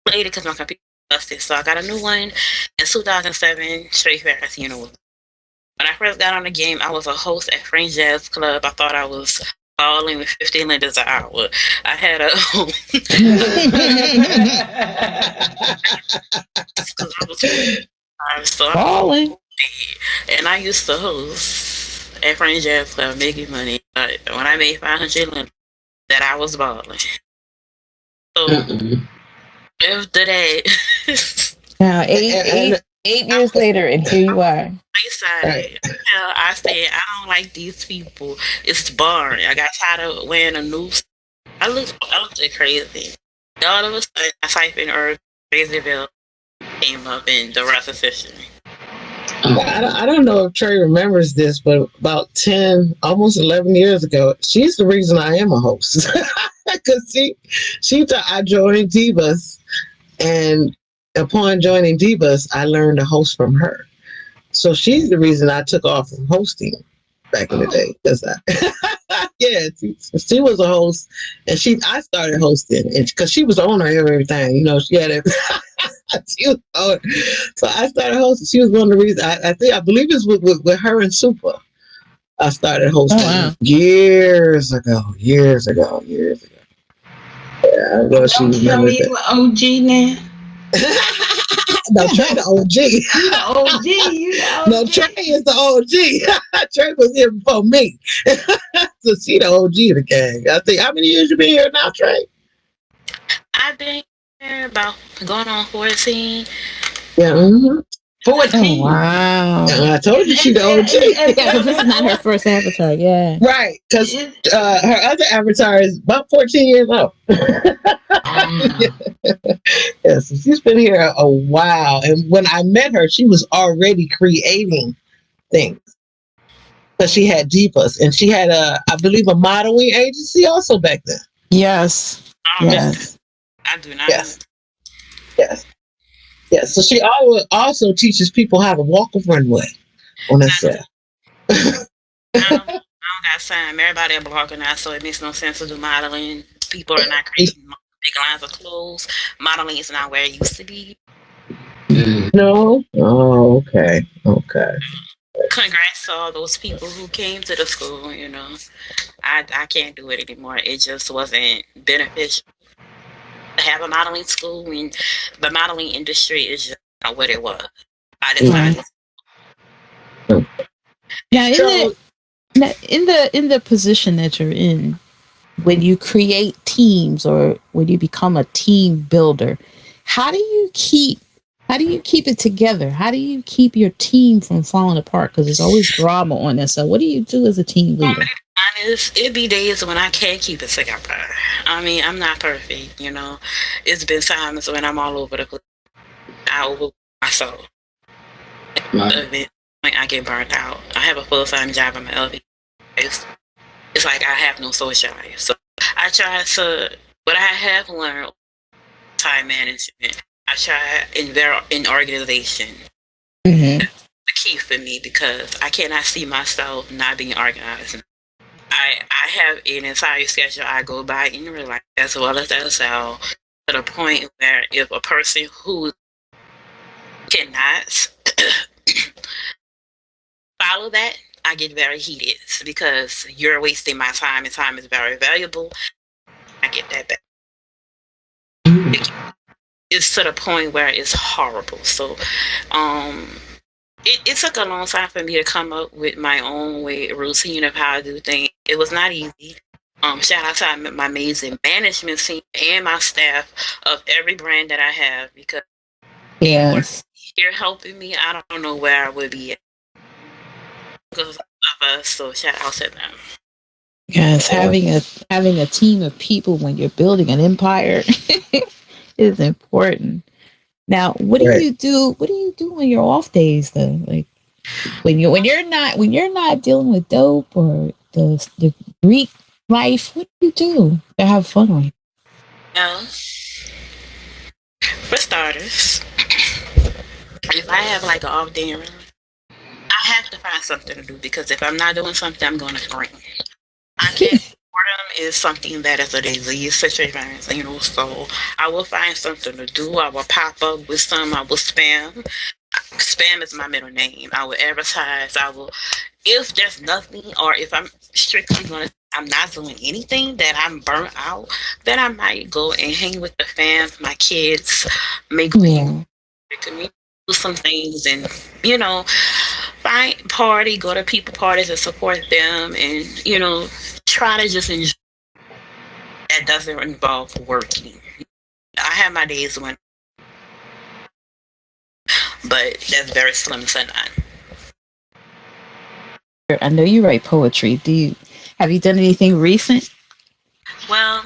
played it because my computer was busted. So I got a new one in 2007, straight fast, When I first got on the game, I was a host at Fringe Jazz Club. I thought I was balling with 50 lenders an hour. I had a balling, and I used to host at Fringe Jazz Club, making money. But when I made 500 lenders, that I was balling. So after that, now 8 years later, and here you are. Right. I said, I don't like these people. It's boring. I got tired of wearing a new. I looked crazy. All of a sudden, I typed in Crazyville, came up, and the rest is history. I don't know if Trey remembers this, but about 10, almost 11 years ago, she's the reason I am a host. Because she thought I joined Divas, and upon joining Divas, I learned to host from her. So she's the reason I took off from hosting back in the day. She was a host, and I started hosting, and because she was the owner of everything, she had it. She was owner. So I started hosting. She was one of the reasons. I believe it's with her and Super. I started hosting years ago. Yeah, I know she remembers that. OG now. No, Trey the OG. You the OG. No, Trey is the OG. Trey was here before me. So she the OG of the gang. I think, how many years you been here now, Trey? I've been here about going on 14. Yeah. Mm-hmm. 14. Oh, wow. I told you she the OG. Yeah, because this is not her first avatar. Yeah. Right. Because her other avatar is about 14 years old. Yes, she's been here a while. And when I met her, she was already creating things. But she had Divas, and she had I believe, a modeling agency also back then. Yes. Yes. I do not. Yes. Yes. Yes. So she also teaches people how to walk a runway on a set. I don't got time. Everybody a blogger now, so it makes no sense to do modeling. People are not creating big lines of clothes. Modeling is not where it used to be. No? Oh, okay. Okay. Congrats to all those people who came to the school, you know. I can't do it anymore. It just wasn't beneficial to have a modeling school, and the modeling industry is just not what it was. I decided. Now, in the position that you're in, when you create teams or when you become a team builder, how do you keep it together? How do you keep your team from falling apart? Because there's always drama on this. So, what do you do as a team leader? Honest, it be days when I can't keep it together. I mean, I'm not perfect, you know. It's been times when I'm all over the place. I overwork myself. I get burnt out. I have a full-time job in my LV. It's like I have no social life. So I try to, what I have learned, time management. I try in organization. Mm-hmm. The key for me because I cannot see myself not being organized. I have an entire schedule I go by in real life as well as SL to the point where if a person who cannot follow that, I get very heated because you're wasting my time and time is very valuable. I get that back. It's to the point where it's horrible. So it took a long time for me to come up with my own routine of how I do things. It was not easy. Shout out to my amazing management team and my staff of every brand that I have because they're helping me. I don't know where I would be at because of us. So shout out to them. Yes, having a team of people when you're building an empire is important. Now, what do you do? What do you do on your off days though? Like when you're not dealing with dope or the Greek life, what do you do to have fun on? Well, for starters, if I have like an off day, I have to find something to do because if I'm not doing something, I'm going to scream. I can't. Boredom is something that is a disease situation, you know. So I will find something to do. I will pop up with some. I will spam. Spam is my middle name. I will advertise. I will, if there's nothing, or if I'm strictly I'm not doing anything that I'm burnt out, then I might go and hang with the fam, my kids, make do some things, and you know, go to people parties and support them, and you know, try to just enjoy. That doesn't involve working. I have my days when, but that's very slim to none. I know you write poetry. Have you done anything recent? Well,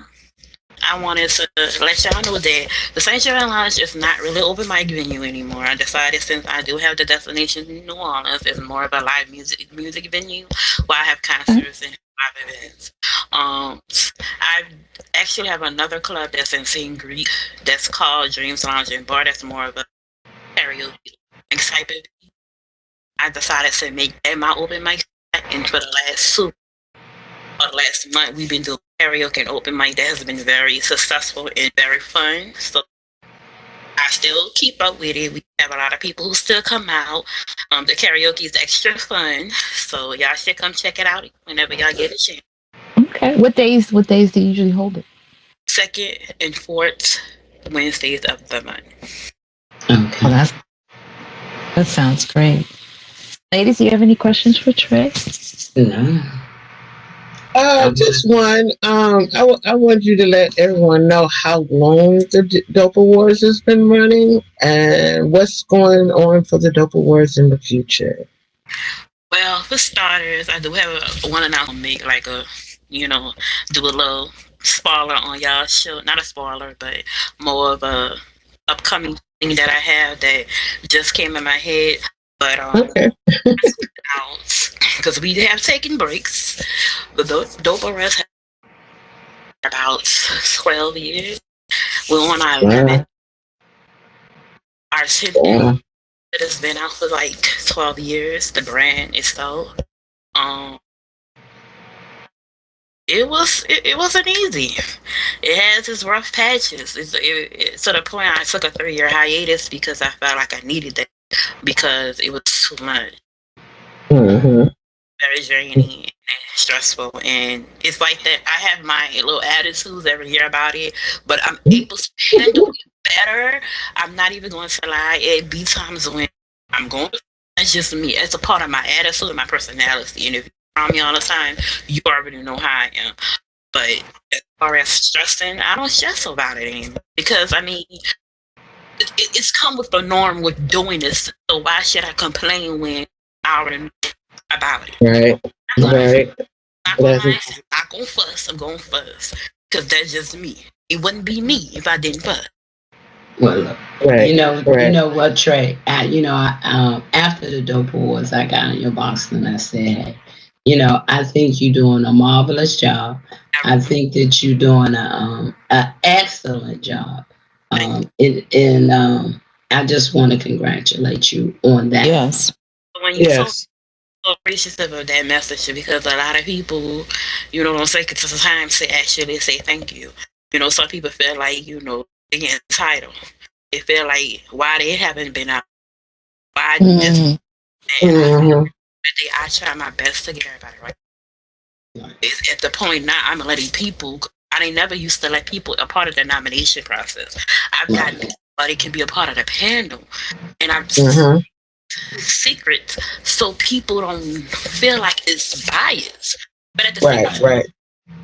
I wanted to let y'all know that the Sanctuary Lounge is not really open mic venue anymore. I decided since I do have the destination in New Orleans, it's more of a live music venue where I have concerts and live events. I actually have another club that's in St. Greek that's called Dreams Lounge and Bar. That's more of a karaoke type of. I decided to make that my open mic, and for the last month we've been doing karaoke and open mic that has been very successful and very fun. So I still keep up with it. We have a lot of people who still come out. The karaoke is extra fun, so y'all should come check it out whenever y'all get a chance. Okay. What days do you usually hold it? Second and fourth Wednesdays of the month. Okay. Well, that sounds great. Ladies, do you have any questions for Trey? No. Just one. I want you to let everyone know how long the Dope Awards has been running and what's going on for the Dope Awards in the future. Well, for starters, I do have one announcement. Make like a, you know, do a little spoiler on y'all show. Not a spoiler, but more of a upcoming thing that I have that just came in my head. But okay. Because we have taken breaks. The Dope Awards have about 12 years. We're on our Wow. 11th. Our city Wow. it has been out for like 12 years. The brand itself. Um, it wasn't easy. It has its rough patches. It's to the point I took a 3-year hiatus because I felt like I needed that because it was too much. Mm-hmm. Very draining and stressful, and it's like that. I have my little attitudes every year about it, but I'm able to handle it better. I'm not even going to lie. It be times when I'm going. That's just me. It's a part of my attitude and my personality. And if you're around me all the time, you already know how I am. But as far as stressing, I don't stress about it anymore because I mean, it's come with the norm with doing this. So why should I complain when I already know about it? Right. Right. I'm not gonna fuss. I'm gonna fuss because that's just me. It wouldn't be me if I didn't fuss. Well, look, Right. you know Right. what, Trey? After the Dope Awards, I got in your box and I said, hey, I think you're doing a marvelous job. I think that you're doing a excellent job. I just want to congratulate you on that. Yes. When you so Yes. appreciative of that message because a lot of people, don't take it to the time to actually say thank you. Some people feel like, being entitled. They feel like why they haven't been out. Why this and Mm-hmm. I try my best to get everybody right. It's at the point now I'm letting people I ain't never used to let people a part of the nomination process. I've gotten people they can be a part of the panel. And I'm Mm-hmm. secret so people don't feel like it's biased. But at the same Right. time, Right.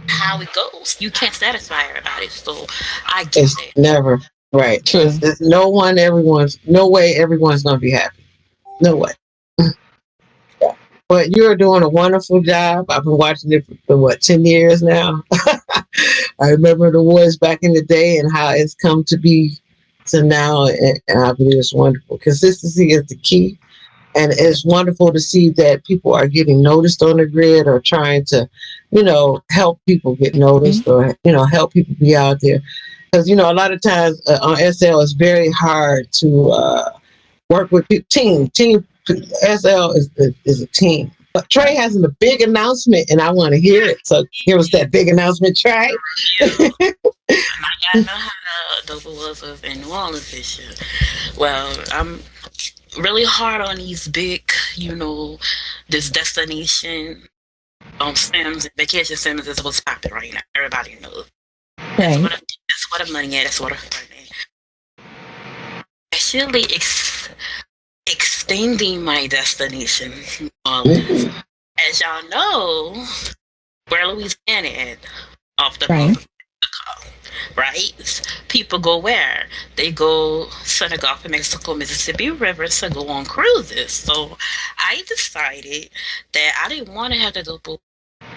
how it goes, you can't satisfy everybody. So I get It's that. never right. True. There's no way everyone's gonna be happy. No way. But you're doing a wonderful job. I've been watching it for 10 years now. I remember the awards back in the day and how it's come to be to now, and I believe it's wonderful. Consistency is the key, and it's wonderful to see that people are getting noticed on the grid or trying to, help people get noticed or help people be out there. Because a lot of times on SL it's very hard to work with team. SL is a team. But Trey has a big announcement, and I want to hear it. So give us that big announcement, Trey. I gotta know how the was in New Orleans this year. Well, I'm really hard on these big, this destination Sims and vacation Sims is what's popping right now. Everybody knows. That's Right. where the money at. That's what the fun at. Actually, extending my destination. As y'all know, where Louisiana at off the Right. right? People go where? They go Senegal, Mexico, Mississippi rivers to go on cruises. So I decided that I didn't want to have to go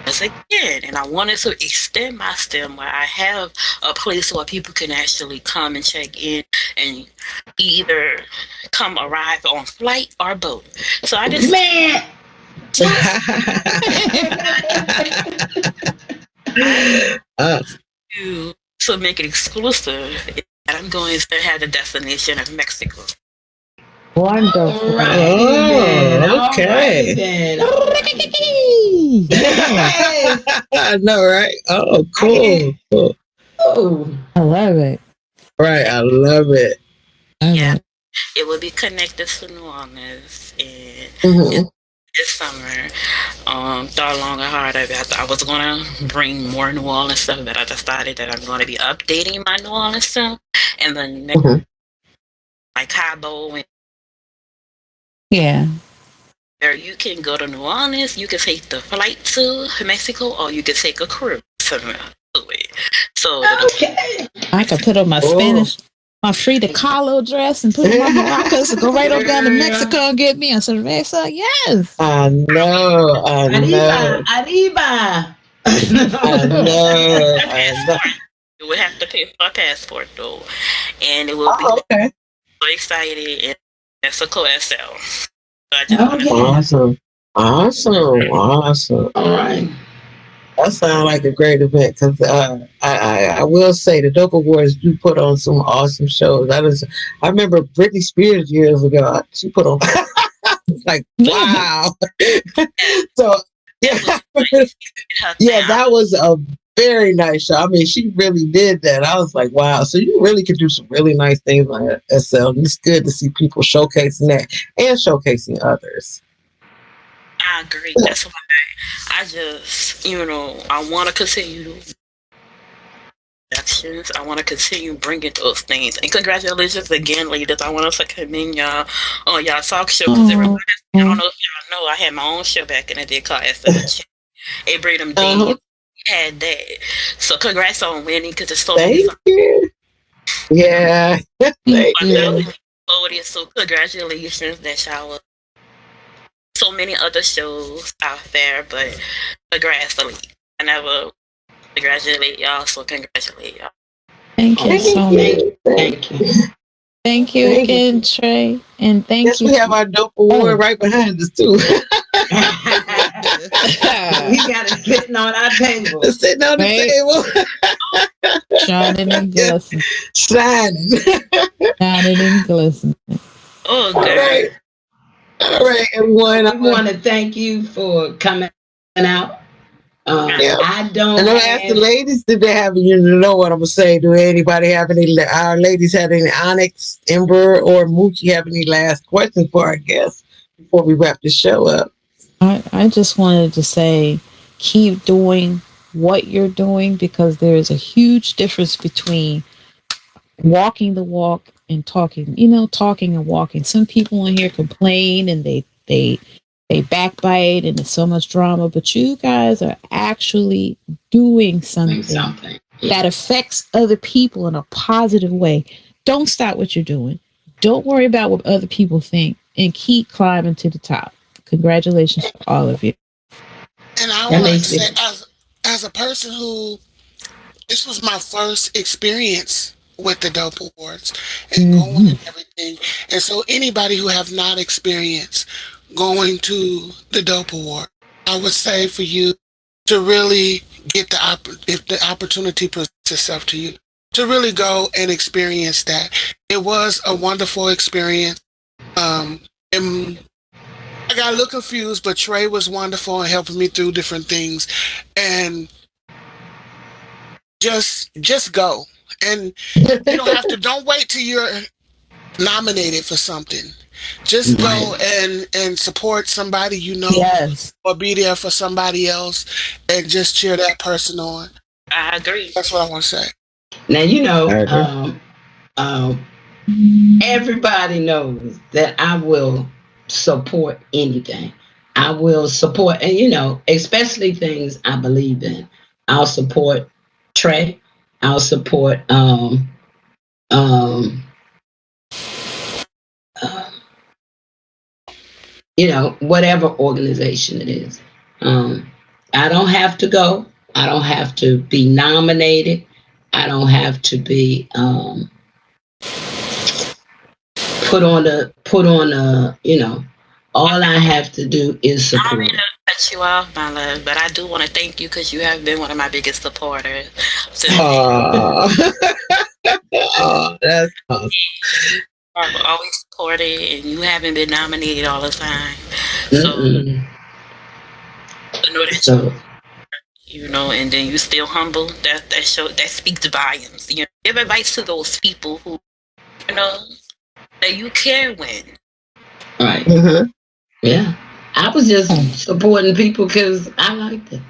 once again, and I wanted to extend my STEM where I have a place where people can actually come and check in and either come arrive on flight or boat. So I just to make it exclusive, and I'm going to have the destination of Mexico. Wonderful. Oh, okay. I know, right? Oh, cool. Oh, I love it. Right, I love it. Yeah, it will be connected to New Orleans, and this summer, thought long and hard about I was gonna bring more New Orleans stuff, but I decided that I'm gonna be updating my New Orleans stuff, and then next, like Cabo and Yeah. where you can go to New Orleans, you can take the flight to Mexico, or you can take a cruise to it. So I could put on my Spanish, my Frida Kahlo dress and put on my maracas and go right over down to Mexico and get me a cerveza. Yes. I know. Arriba. I know. You would have to pay for a passport though, and it will be okay. so excited in Mexico SL. Awesome. All right. That sounds like a great event because I will say the Dope Awards do put on some awesome shows. I remember Britney Spears years ago. She put on like wow. So yeah, yeah, that was a very nice show. I mean, she really did that. I was like, wow. So you really could do some really nice things on SL. And it's good to see people showcasing that and showcasing others. I agree. That's why I just, I want to continue actions. I want to continue bringing those things. And congratulations again, ladies. I want to commend y'all on y'all talk show. Because everybody, I don't know if y'all know, I had my own show back in the day called SL. It bring them days. Had that. So congrats on winning because it's so many. Thank you. Yeah. Thank you. So congratulations that y'all were so many other shows out there, but congrats, Elite. I never congratulate y'all, so congratulate y'all. Thank you so much. Thank you. Thank you again, Trey. And thank you. We have our Dope Award right behind us, too. We got it sitting on our table. Sitting on the table. Shining and glistening. Shining. Shining and glistening. Oh, good. All right, everyone. I want to thank you for coming out. I don't. And I'm gonna ask the ladies, did they have, you know what I'm gonna say? Do anybody have any? Our ladies have any? Onyx, Ember, or Moochie have any last questions for our guests before we wrap the show up? I just wanted to say, keep doing what you're doing because there is a huge difference between walking the walk and talking. Talking and walking. Some people in here complain and they backbite and there's so much drama, but you guys are actually doing something that affects other people in a positive way. Don't stop what you're doing. Don't worry about what other people think and keep climbing to the top. Congratulations to all of you. And I would like to say, as a person who, this was my first experience with the Dope Awards and going and everything. And so anybody who have not experienced going to the Dope Award, I would say for you to really get if the opportunity presents itself to you, to really go and experience that. It was a wonderful experience. And I got a little confused, but Trey was wonderful and helping me through different things. And just go. And you don't wait till you're nominated for something. Just go and support somebody or be there for somebody else and just cheer that person on. I agree. That's what I want to say. Now, everybody knows that I will support anything. I will support, and especially things I believe in. I'll support Trey. I'll support whatever organization it is. I don't have to go. I don't have to be nominated. I don't have to be put on a all I have to do is support. I don't mean to cut you off, my love, but I do want to thank you because you have been one of my biggest supporters. Oh, that's awesome. I've always supported, and you haven't been nominated all the time. So, I know that and then you still humble. That speaks volumes. Give advice to those people who, that you can win. Right. Yeah. I was just supporting people because I liked it.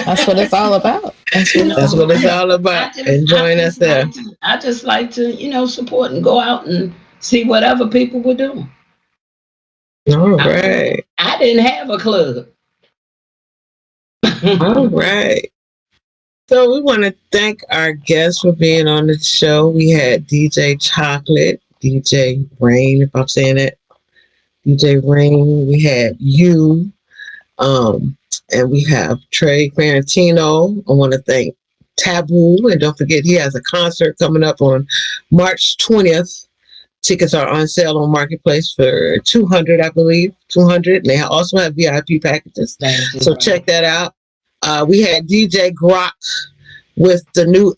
That's what it's all about. That's what it's all about. Enjoying ourselves. I just like to, support and go out and see what other people were doing. All right. I didn't have a club. All right. So we want to thank our guests for being on the show. We had DJ Chocolate, DJ Rain, if I'm saying it. DJ Rain. We had you. And we have Trey Quarantino. I want to thank Taboo. And don't forget, he has a concert coming up on March 20th Tickets are on sale on Marketplace for $200, I believe. $200. And they also have VIP packages. So check that out. We had DJ Grok with the new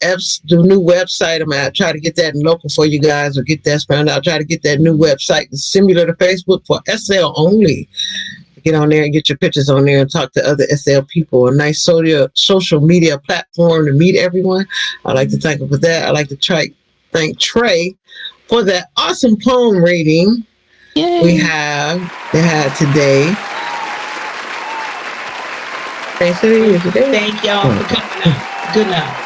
website. I'm gonna try to get that in local for you guys, or get that found out. Try to get that new website, similar to Facebook, for SL only. Get on there and get your pictures on there and talk to other SL people. A nice social media platform to meet everyone. I'd like to thank him for that. I'd like to thank Trey for that awesome poem reading. Yay. They had today. Thank y'all for coming out. Good night.